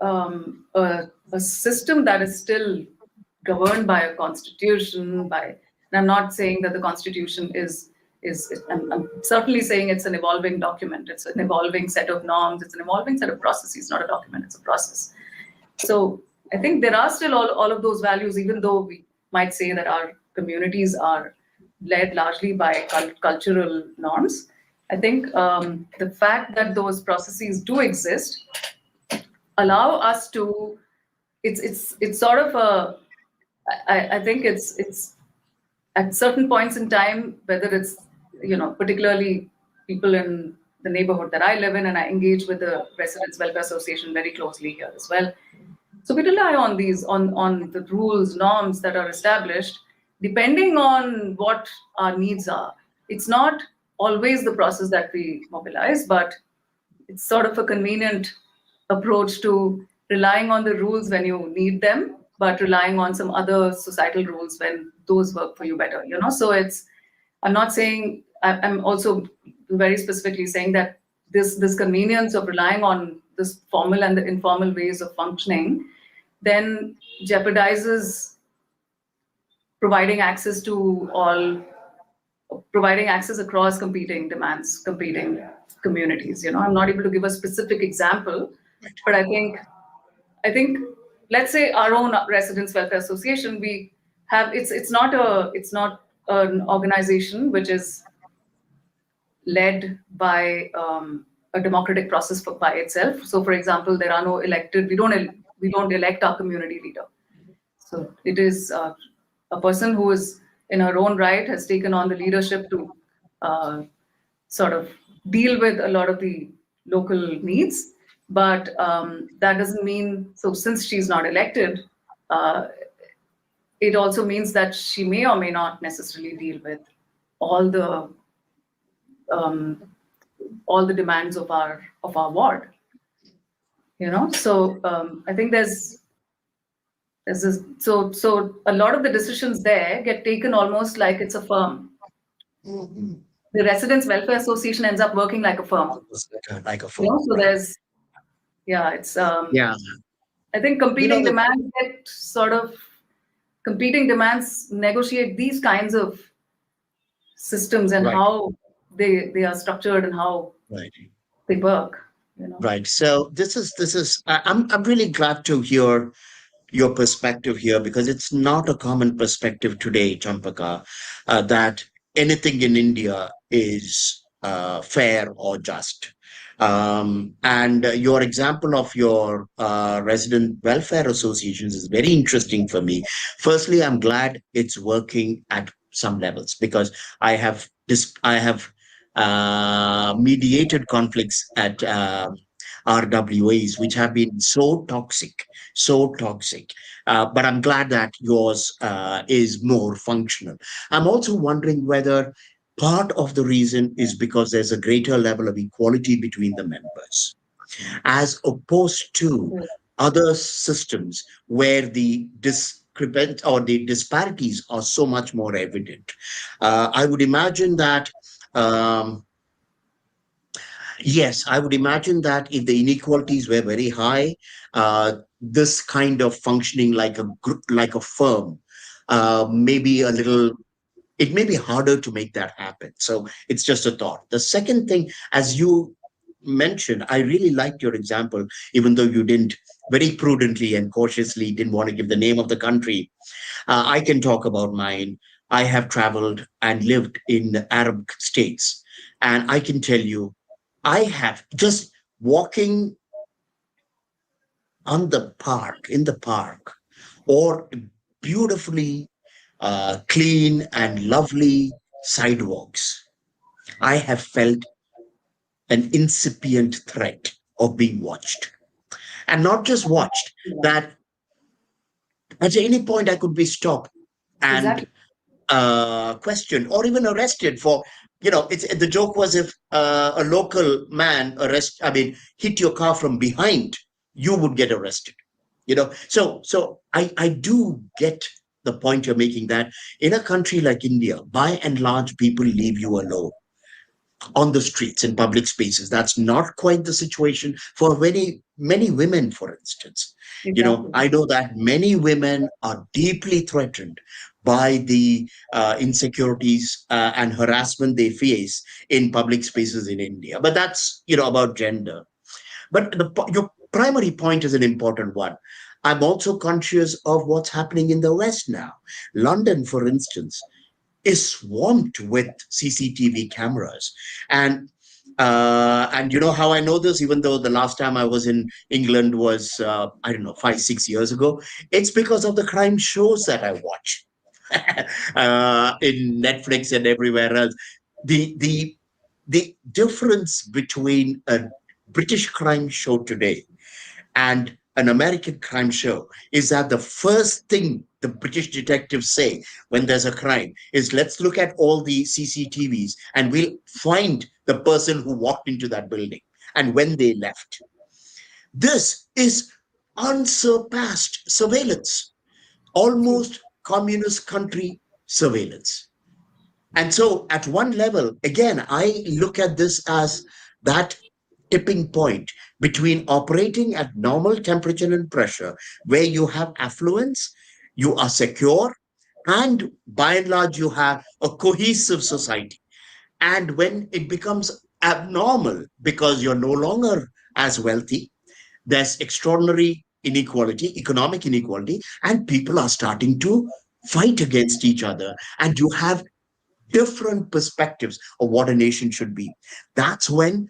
a system that is still governed by a constitution. And I'm not saying that the constitution I'm certainly saying it's an evolving document. It's an evolving set of norms. It's an evolving set of processes, not a document. It's a process. So I think there are still all of those values, even though we might say that our communities are led largely by cultural norms. I think the fact that those processes do exist allow us to. It's sort of a. I think it's at certain points in time, whether it's particularly people in the neighborhood that I live in, and I engage with the Residents Welfare Association very closely here as well. So we rely on these on the rules, norms that are established, depending on what our needs are. It's not always the process that we mobilize, but it's sort of a convenient approach to relying on the rules when you need them, but relying on some other societal rules when those work for you better. So I'm not saying, I'm also very specifically saying that this convenience of relying on this formal and the informal ways of functioning then jeopardizes providing access to all, providing access across competing demands, competing communities. I'm not able to give a specific example, but I think let's say our own Residents Welfare Association, we have it's not an organization which is led by a democratic process by itself. So, for example, there are no elected. We don't elect our community leader. So it is a person who is in her own right has taken on the leadership to uh, sort of deal with a lot of the local needs. But that doesn't mean, so since she's not elected, uh, it also means that she may or may not necessarily deal with all the um, all the demands of our ward. So I think there's this, so a lot of the decisions there get taken almost like it's a firm. Mhm. The Residents Welfare Association ends up working like a firm. Almost like a phone, So right? there's, yeah, it's Yeah, I think the competing demands negotiate these kinds of systems and right, how they are structured and how right. they work. Right. So I'm really glad to hear your perspective here because it's not a common perspective today, Champaka, that anything in India is fair or just. And your example of your resident welfare associations is very interesting for me. Firstly, I'm glad it's working at some levels because I have mediated conflicts at RWAs, which have been so toxic. But I'm glad that yours is more functional. I'm also wondering whether part of the reason is because there's a greater level of equality between the members, as opposed to other systems where the discrepant or the disparities are so much more evident. I would imagine that. Um, Yes, I would imagine that if the inequalities were very high, this kind of functioning like a group, like a firm, maybe a little, it may be harder to make that happen. So it's just a thought. The second thing, as you mentioned, I really liked your example, even though you didn't very prudently and cautiously didn't want to give the name of the country. I can talk about mine. I have traveled and lived in the Arab states, and I can tell you I have just walking in the park, or beautifully clean and lovely sidewalks. I have felt an incipient threat of being watched. And not just watched, that at any point I could be stopped and Exactly. questioned or even arrested for, it's the joke was if a local man hit your car from behind, you would get arrested. So I do get the point you're making, that in a country like India, by and large, people leave you alone on the streets in public spaces. That's not quite the situation for many women, for instance. Exactly. I know that many women are deeply threatened by the insecurities and harassment they face in public spaces in India. But that's, about gender. But your primary point is an important one. I'm also conscious of what's happening in the West now. London, for instance, is swamped with CCTV cameras. And you know how I know this, even though the last time I was in England was I don't know 5 6 years ago. It's because of the crime shows that I watch in Netflix and everywhere else. The the the difference between a British crime show today and an American crime show is that the first thing the British detectives say when there's a crime is, let's look at all the CCTVs and we'll find the person who walked into that building and when they left. This is unsurpassed surveillance, True. almost communist country surveillance. And so, at one level, again, I look at this as that tipping point between operating at normal temperature and pressure, where you have affluence, you are secure, and by and large, you have a cohesive society. And when it becomes abnormal because you're no longer as wealthy, there's extraordinary inequality, economic inequality, and people are starting to fight against each other. And you have different perspectives of what a nation should be. That's when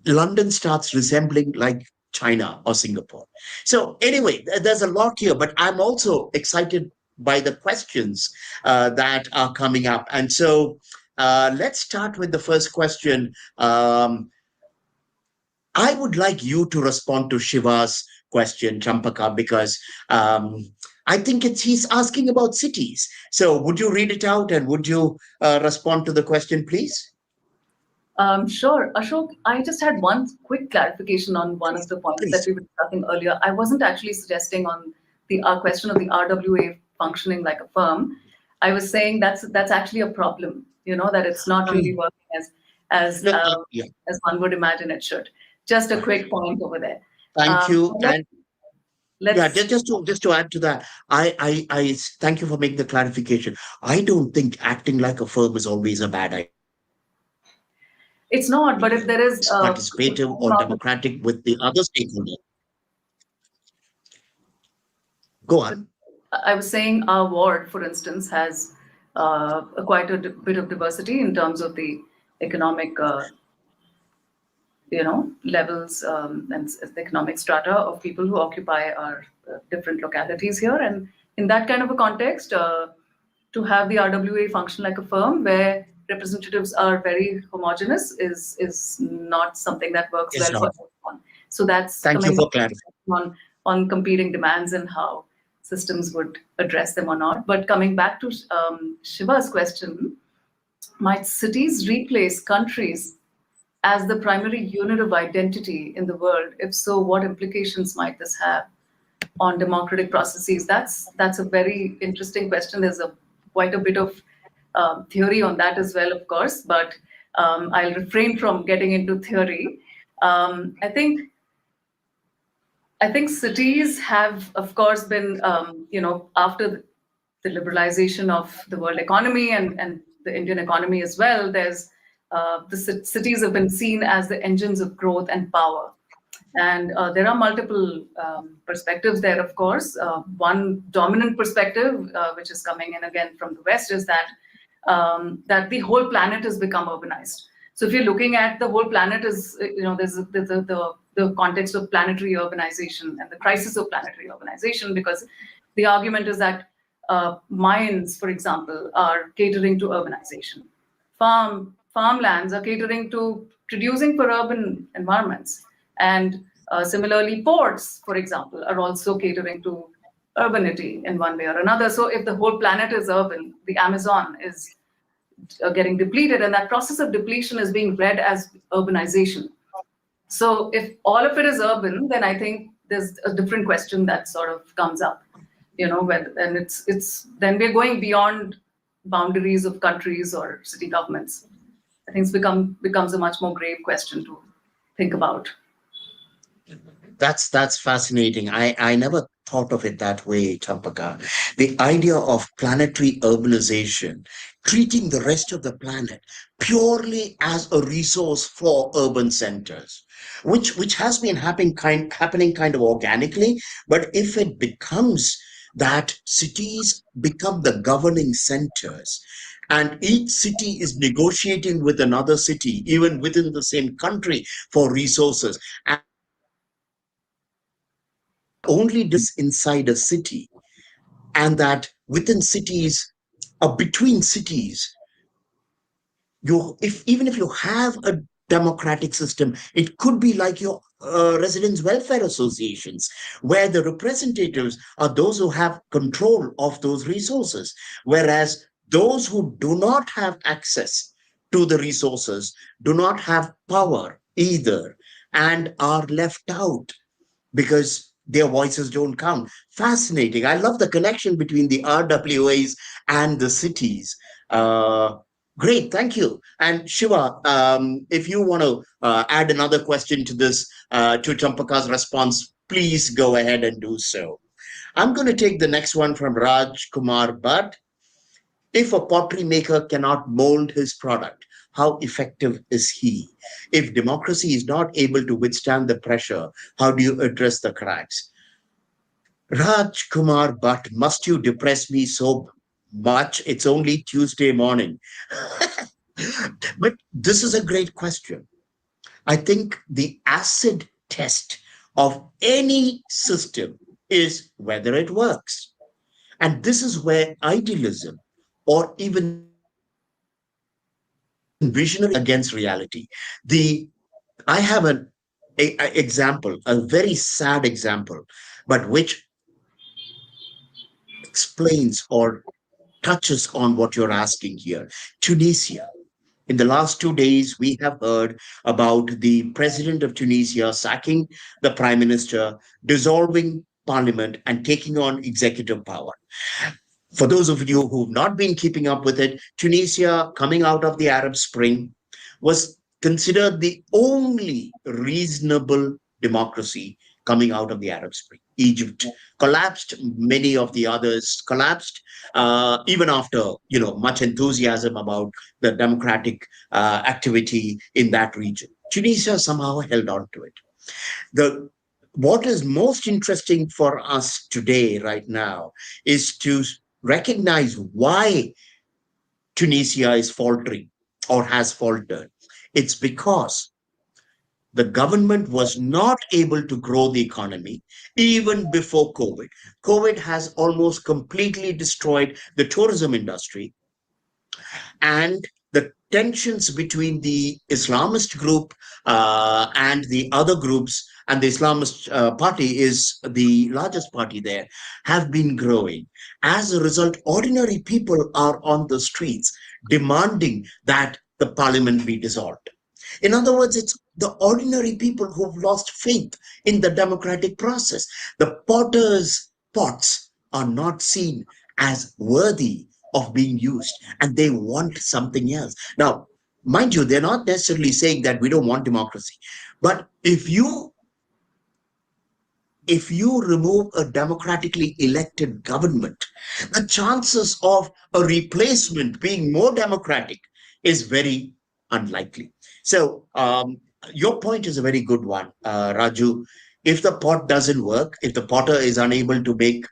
London starts resembling like China or Singapore. So, anyway, there's a lot here, but I'm also excited by the questions that are coming up. And so, let's start with the first question. I would like you to respond to Shiva's question, Champaka, because I think he's asking about cities. So, would you read it out and would you respond to the question, please? Sure. Ashok, I just had one quick clarification on one of the points that Please. we were discussing earlier. I wasn't actually suggesting on the question of the RWA functioning like a firm. I was saying that's actually a problem, that it's not really Um, working as no, uh, yeah, as one would imagine it should. Just a right. quick point over there. Thank you. Let's And yeah, let's just to add to that, I thank you for making the clarification. I don't think acting like a firm is always a bad idea. It's not, but if there is It's participative or democratic with the other stakeholders. Go on. I was saying our ward, for instance, has quite a bit of diversity in terms of the economic, levels and the economic strata of people who occupy our different localities here. And in that kind of a context, to have the RWA function like a firm where representatives are very homogenous is not something that works It's well for not. everyone. So that's Thank you coming back for clarifying. on competing demands and how systems would address them or not. But coming back to Shiva's question, might cities replace countries as the primary unit of identity in the world? If so, what implications might this have on democratic processes? That's a very interesting question. There's quite a bit of theory on that as well, of course, but I'll refrain from getting into theory. I think cities have, of course, been, after the liberalization of the world economy and the Indian economy as well, there's cities have been seen as the engines of growth and power. And there are multiple perspectives there, of course. One dominant perspective, which is coming in again from the West, is that the whole planet has become urbanized. So if you're looking at the whole planet is, there's the context of planetary urbanization and the crisis of planetary urbanization, because the argument is that mines, for example, are catering to urbanization. Farmlands are catering to producing for urban environments. And similarly, ports, for example, are also catering to urbanity in one way or another. So if the whole planet is urban, the Amazon is getting depleted, and that process of depletion is being read as urbanization. So if all of it is urban, then I think there's a different question that sort of comes up, and it's then we're going beyond boundaries of countries or city governments. I think becomes a much more grave question to think about. That's fascinating. I never thought of it that way, Champaka. The idea of planetary urbanization, treating the rest of the planet purely as a resource for urban centers, which has been happening kind of organically, but if it becomes that cities become the governing centers, and each city is negotiating with another city, even within the same country, for resources, only inside a city, and that within cities, between cities, you if even if you have a democratic system, it could be like your residents welfare associations, where the representatives are those who have control of those resources, whereas those who do not have access to the resources do not have power either, and are left out because their voices don't count. Fascinating. I love the connection between the RWAs and the cities. Uh, Great, thank you. And Shiva, if you want to add another question to this, to Champaka's response, please go ahead and do so. I'm going to take the next one from Raj Kumar Bhatt. If a pottery maker cannot mold his product, how effective is he? If democracy is not able to withstand the pressure, how do you address the cracks? Raj Kumar Bhatt, must you depress me so much? It's only Tuesday morning. But this is a great question. I think the acid test of any system is whether it works. And this is where idealism or even visionary against reality. The I have an example, a very sad example, but which explains or touches on what you're asking here. Tunisia. In the last 2 days, we have heard about the president of Tunisia sacking the prime minister, dissolving parliament, and taking on executive power. For those of you who've not been keeping up with it, Tunisia, coming out of the Arab Spring, was considered the only reasonable democracy coming out of the Arab Spring. Egypt collapsed, many of the others collapsed, even after much enthusiasm about the democratic activity in that region. Tunisia somehow held on to it. The What is most interesting for us today, right now, is to recognize why Tunisia is faltering or has faltered. It's because the government was not able to grow the economy even before COVID. COVID has almost completely destroyed the tourism industry, and the tensions between the Islamist group and the other groups, and the Islamist party is the largest party there, have been growing. As a result, ordinary people are on the streets demanding that the parliament be dissolved. In other words, it's the ordinary people who've lost faith in the democratic process. The potter's pots are not seen as worthy of being used, and they want something else. Now, mind you, they're not necessarily saying that we don't want democracy. But if you remove a democratically elected government, the chances of a replacement being more democratic is very unlikely. So, your point is a very good one, Raju. If the pot doesn't work, if the potter is unable to make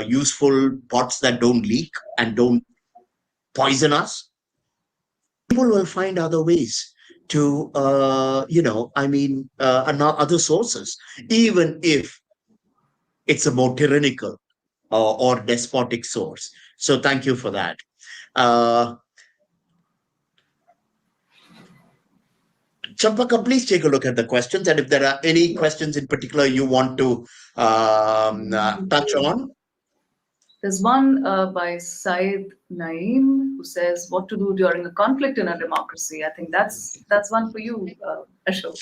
useful pots that don't leak and don't poison us, people will find other ways to, other sources, even if it's a more tyrannical or despotic source. So thank you for that. Uh, Champaka, please take a look at the questions. And if there are any questions in particular you want to touch on. There's one by Said Naeem who says, "What to do during a conflict in a democracy?" I think that's one for you, Ashok.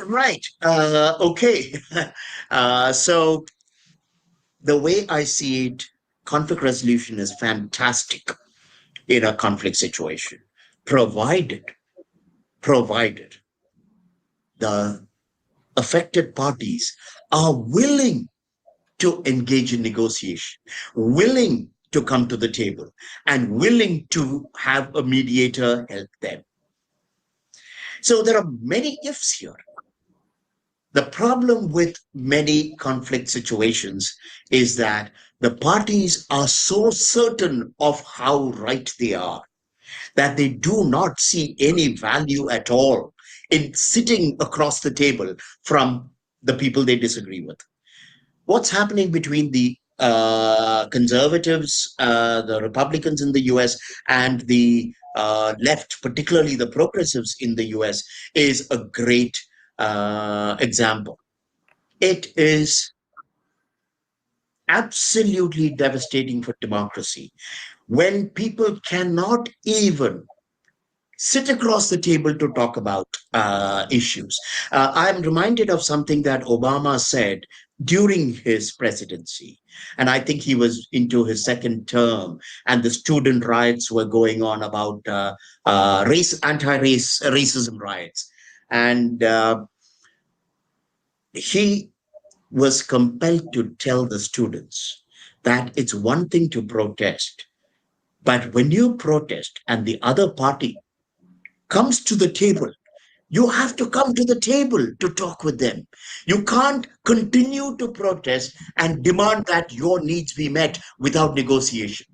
Right. Okay. So the way I see it, conflict resolution is fantastic in a conflict situation, provided, provided the affected parties are willing to engage in negotiation, willing to come to the table, and willing to have a mediator help them. So there are many ifs here. The problem with many conflict situations is that the parties are so certain of how right they are that they do not see any value at all in sitting across the table from the people they disagree with. What's happening between the conservatives, the Republicans in the US, and the left, particularly the progressives in the US, is a great example. It is absolutely devastating for democracy when people cannot even sit across the table to talk about issues. I'm reminded of something that Obama said during his presidency. And I think he was into his second term, and the student riots were going on about racism riots. And he was compelled to tell the students that it's one thing to protest, but when you protest and the other party comes to the table, you have to come to the table to talk with them. You can't continue to protest and demand that your needs be met without negotiation.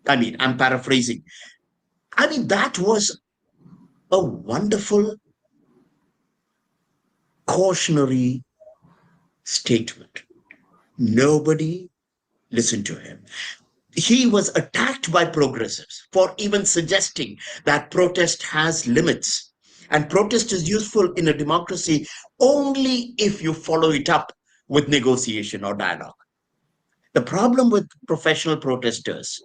I mean, I'm paraphrasing. I mean, that was a wonderful cautionary statement. Nobody listened to him. He was attacked by progressives for even suggesting that protest has limits. And protest is useful in a democracy only if you follow it up with negotiation or dialogue. The problem with professional protesters,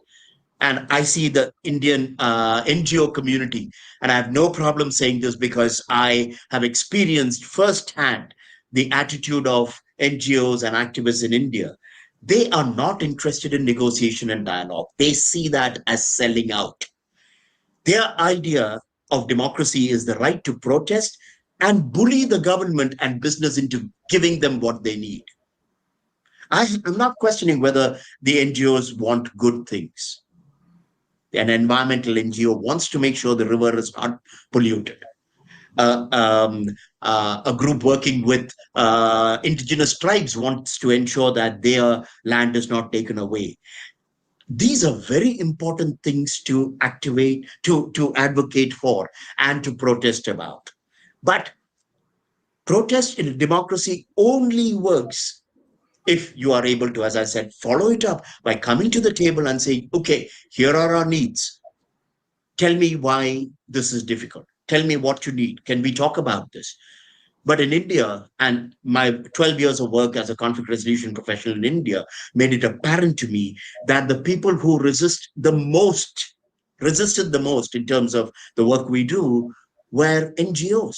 and I see the Indian NGO community, and I have no problem saying this because I have experienced firsthand the attitude of NGOs and activists in India. They are not interested in negotiation and dialogue. They see that as selling out. Their idea of democracy is the right to protest and bully the government and business into giving them what they need. I'm not questioning whether the NGOs want good things. An environmental NGO wants to make sure the river is not polluted. Uh, um, a group working with indigenous tribes wants to ensure that their land is not taken away. These are very important things to activate, to advocate for, and to protest about. But protest in a democracy only works if you are able to, as I said, follow it up by coming to the table and saying, okay, here are our needs. Tell me why this is difficult. Tell me what you need. Can we talk about this? But in India, and my 12 years of work as a conflict resolution professional in India made it apparent to me that the people who resisted the most in terms of the work we do were NGOs.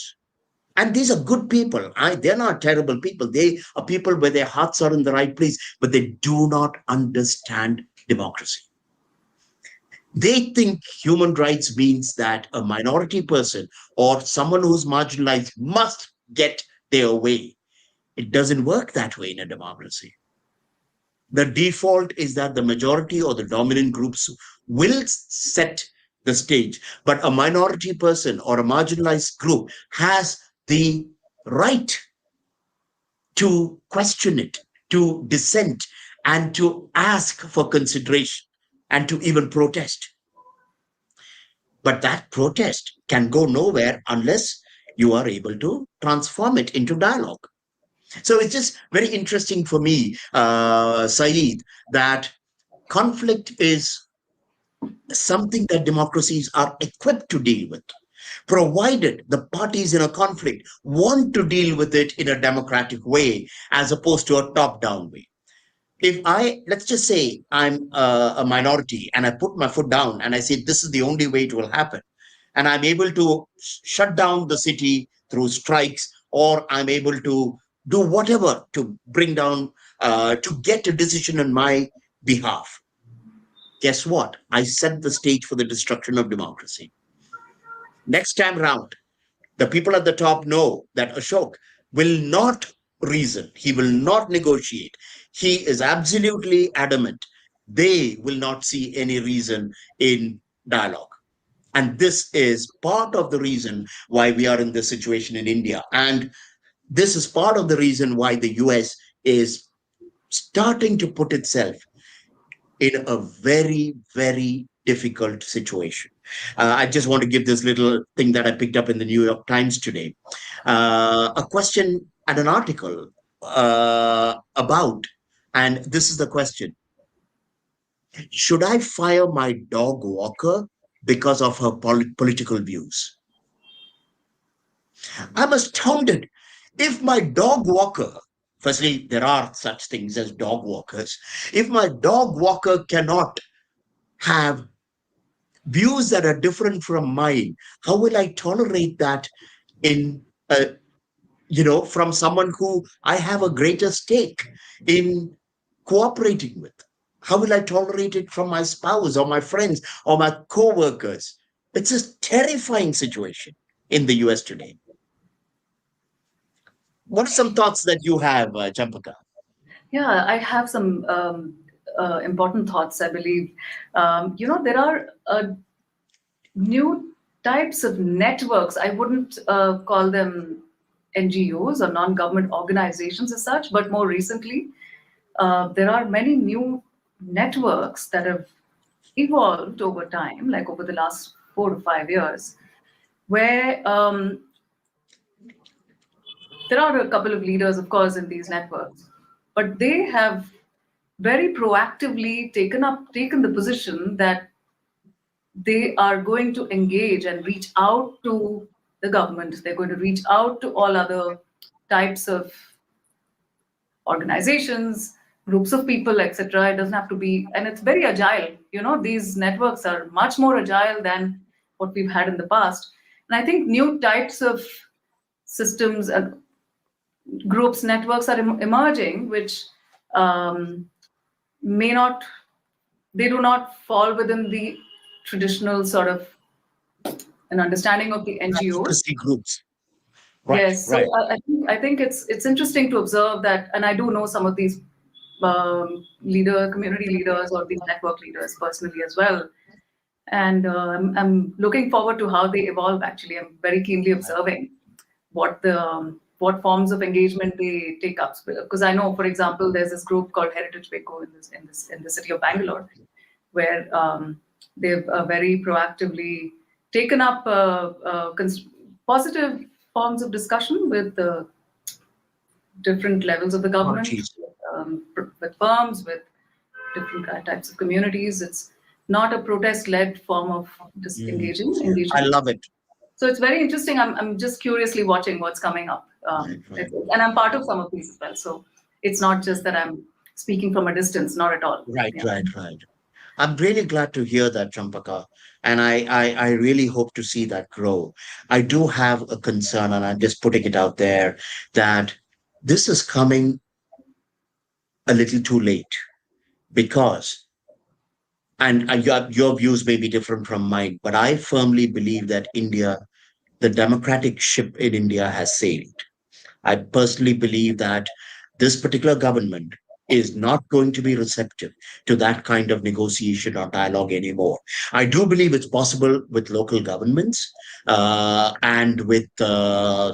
And these are good people. They're not terrible people. They are people where their hearts are in the right place, but they do not understand democracy. They think human rights means that a minority person or someone who's marginalized must get their way. It doesn't work that way in a democracy. The default is that the majority or the dominant groups will set the stage, but a minority person or a marginalized group has the right to question it, to dissent, and to ask for consideration and to even protest. But that protest can go nowhere unless you are able to transform it into dialogue. So it's just very interesting for me, Saeed, that conflict is something that democracies are equipped to deal with, provided the parties in a conflict want to deal with it in a democratic way as opposed to a top down way. If let's just say I'm a minority and I put my foot down and I say this is the only way it will happen, and I'm able to shut down the city through strikes, or I'm able to do whatever to bring down, to get a decision on my behalf. Guess what? I set the stage for the destruction of democracy. Next time round, the people at the top know that Ashok, will not reason, he will not negotiate. He is absolutely adamant. They will not see any reason in dialogue. And this is part of the reason why we are in this situation in India. And this is part of the reason why the US is starting to put itself in a very, very difficult situation. I just want to give this little thing that I picked up in the New York Times today. A question and an article about, and this is the question: should I fire my dog walker because of her political views? I'm astounded. If my dog walker, firstly, there are such things as dog walkers. If my dog walker cannot have views that are different from mine, how will I tolerate that in, from someone who I have a greater stake in cooperating with? How will I tolerate it from my spouse or my friends or my co-workers? It's a terrifying situation in the US today. What are some thoughts that you have, Champaka? Yeah, I have some important thoughts, I believe. There are new types of networks. I wouldn't call them NGOs or non government organizations as such, but more recently, there are many new networks that have evolved over time, like over the last 4 to 5 years, where there are a couple of leaders, of course, in these networks, but they have very proactively taken the position that they are going to engage and reach out to the government. They're going to reach out to all other types of organizations, groups of people, etc. It doesn't have to be, and it's very agile. These networks are much more agile than what we've had in the past. And I think new types of systems and groups, networks are emerging, which um, may not, they do not fall within the traditional sort of an understanding of the NGOs. Advocacy groups. Right, Yes, so right. I think it's interesting to observe that, and I do know some of these community leaders or these network leaders personally as well, and I'm looking forward to how they evolve. Actually, I'm very keenly observing what forms of engagement they take up. Because I know, for example, there's this group called Heritage Beko in the city of Bangalore, where they've very proactively taken up positive forms of discussion with different levels of the Oh, government, geez. with firms, with different types of communities. It's not a protest-led form of Mm. I engagement. love it. So it's very interesting. I'm just curiously watching what's coming up, Right, right, and I'm part of some of these as well. So it's not just that I'm speaking from a distance, not at all. right, Yeah. right, right. I'm really glad to hear that, Champaka. And I really hope to see that grow. I do have a concern, and I'm just putting it out there, that this is coming a little too late because, and your views may be different from mine, but I firmly believe that the democratic ship in India has sailed. I personally believe that this particular government is not going to be receptive to that kind of negotiation or dialogue anymore. I do believe it's possible with local governments and with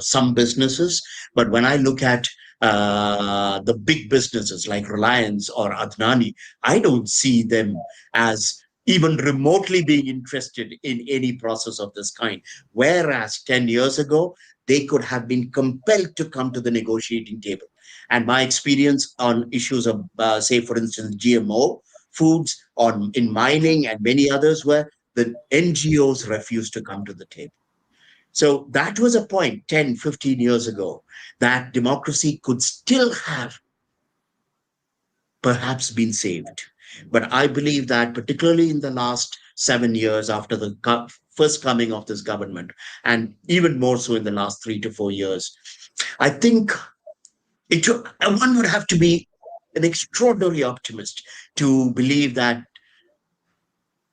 some businesses, but when I look at the big businesses like Reliance or Adnani, I don't see them as even remotely being interested in any process of this kind. Whereas 10 years ago, they could have been compelled to come to the negotiating table. And my experience on issues of, say, for instance, GMO foods, on in mining and many others, where the NGOs refused to come to the table. So that was a point 10, 15 years ago that democracy could still have perhaps been saved. But I believe that, particularly in the last 7 years after the first coming of this government, and even more so in the last 3 to 4 years, I think one would have to be an extraordinary optimist to believe that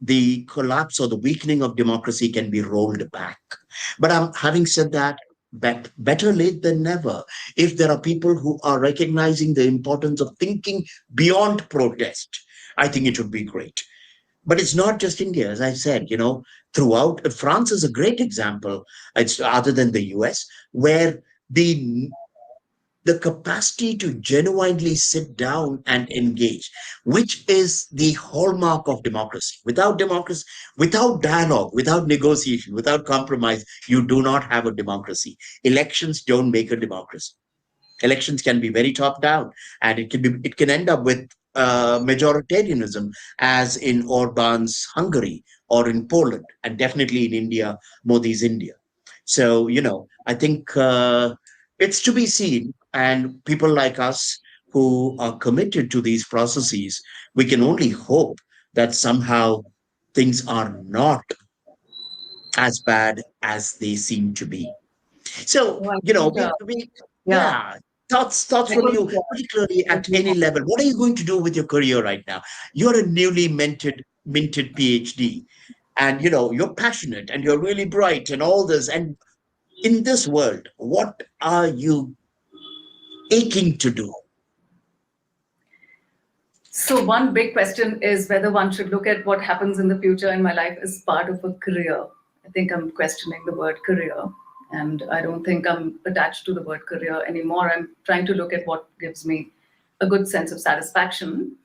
the collapse or the weakening of democracy can be rolled back. But having said that, better late than never. If there are people who are recognizing the importance of thinking beyond protest, I think it would be great. But it's not just India, as I said, throughout. France is a great example. It's other than the US, where the the capacity to genuinely sit down and engage, which is the hallmark of democracy, without dialogue, without negotiation, without compromise, you do not have a democracy. Elections don't make a democracy. Elections can be very top down, and it can end up with majoritarianism, as in Orban's Hungary or in Poland, and definitely in India, Modi's India. So I think it's to be seen, and people like us who are committed to these processes, we can only hope that somehow things are not as bad as they seem to be. So, Oh, I couldn't, yeah, yeah, thoughts I from couldn't you, particularly at agree any more. level. What are you going to do with your career right now? You're a newly minted PhD, and you're passionate and you're really bright and all this. And in this world, what are you aching to do? So one big question is whether one should look at what happens in the future in my life as part of a career. I think I'm questioning the word career, and I don't think I'm attached to the word career anymore. I'm trying to look at what gives me a good sense of satisfaction.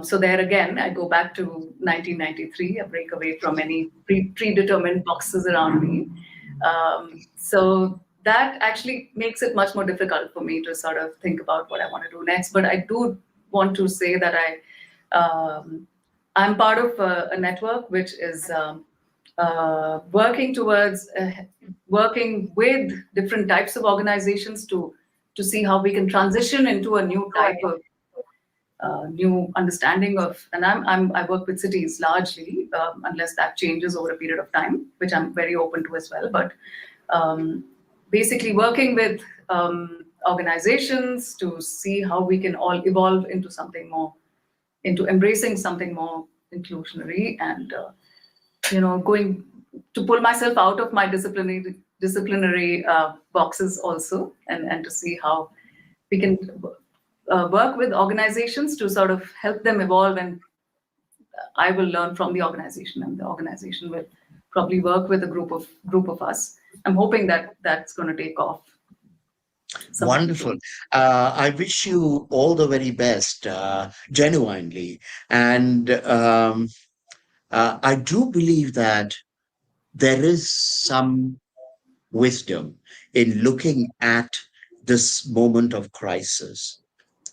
So there again, I go back to 1993. I break away from any predetermined boxes around me. So that actually makes it much more difficult for me to sort of think about what I want to do next. But I do want to say that I'm part of a network which is working towards working with different types of organizations to see how we can transition into a new type of new understanding of, and I work with cities largely, unless that changes over a period of time, which I'm very open to as well. But um, basically, working with organizations to see how we can all evolve into something more, into embracing something more inclusionary, and going to pull myself out of my disciplinary boxes also, and to see how we can work with organizations to sort of help them evolve, and I will learn from the organization, and the organization will probably work with a group of us. I'm hoping that that's going to take off sometime Wonderful. soon. I wish you all the very best, genuinely. And I do believe that there is some wisdom in looking at this moment of crisis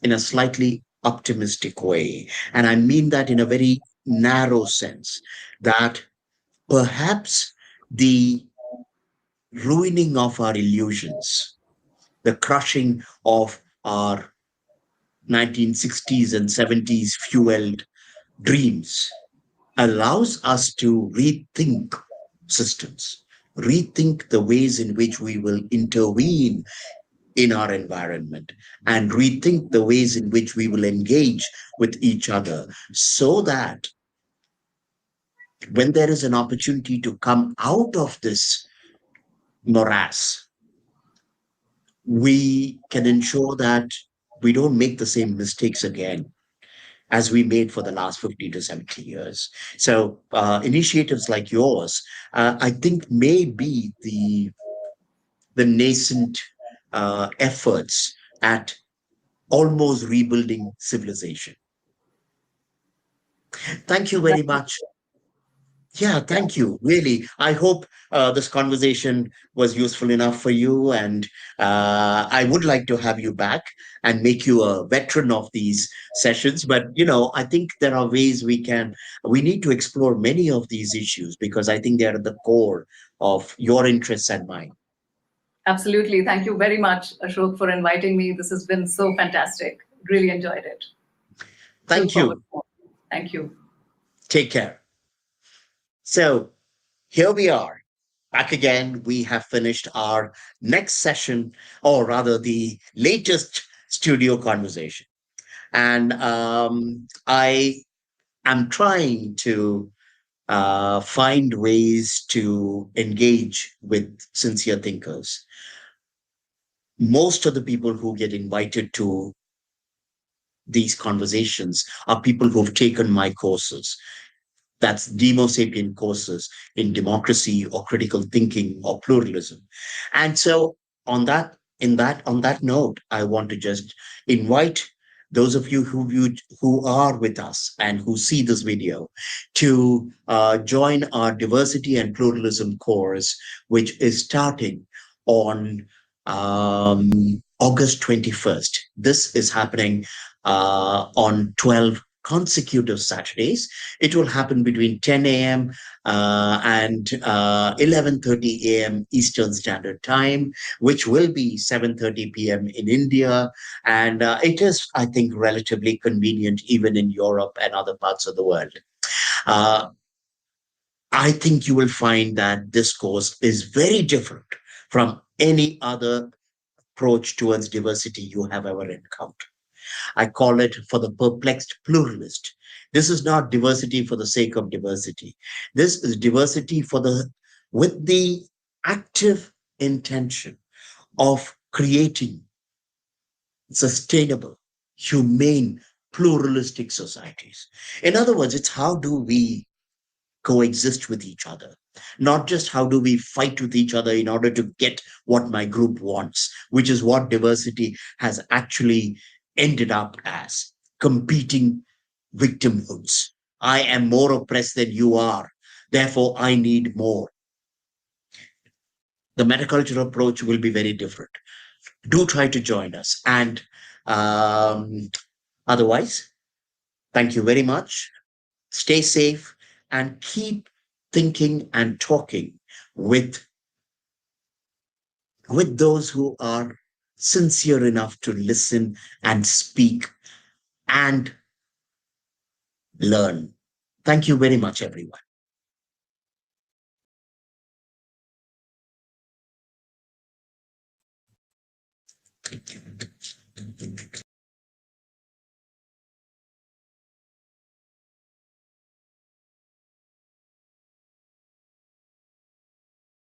in a slightly optimistic way. And I mean that in a very narrow sense, that perhaps the ruining of our illusions, the crushing of our 1960s and 70s fueled dreams allows us to rethink systems, rethink the ways in which we will intervene in our environment, and rethink the ways in which we will engage with each other, so that when there is an opportunity to come out of this morass, we can ensure that we don't make the same mistakes again as we made for the last 50 to 70 years. So, initiatives like yours, I think, may be the nascent efforts at almost rebuilding civilization. Thank you very much. Yeah, Yeah, thank you. Really, I hope this conversation was useful enough for you. And I would like to have you back and make you a veteran of these sessions. But, I think there are ways we need to explore many of these issues, because I think they are at the core of your interests and mine. absolutely. Thank you very much, Ashok, for inviting me. This has been so fantastic. Really enjoyed it. Look Thank forward you. to more. Thank you. Take care. So, here we are back again. We have finished our next session, or rather, the latest studio conversation. And I am trying to find ways to engage with sincere thinkers. Most of the people who get invited to these conversations are people who've taken my courses. That's Demo Sapien courses in democracy or critical thinking or pluralism. And so on that note, I want to just invite those of you who are with us and who see this video to join our diversity and pluralism course, which is starting on August 21st. This is happening on 12 consecutive Saturdays. It will happen between 10 a.m. And 11:30 a.m. Eastern Standard Time, which will be 7:30 p.m. in India. And it is, I think, relatively convenient even in Europe and other parts of the world. Uh, I think you will find that this course is very different from any other approach towards diversity you have ever encountered. I call it for the perplexed pluralist. This is not diversity for the sake of diversity. This is diversity with the active intention of creating sustainable, humane, pluralistic societies. In other words, it's how do we coexist with each other. Not just how do we fight with each other in order to get what my group wants, which is what diversity has actually ended up as competing victimhoods. I am more oppressed than you are. Therefore, I need more. The metacultural approach will be very different. Do try to join us. And um, otherwise, thank you very much. Stay safe and keep thinking and talking with those who are sincere enough to listen and speak and learn. Thank you very much, everyone.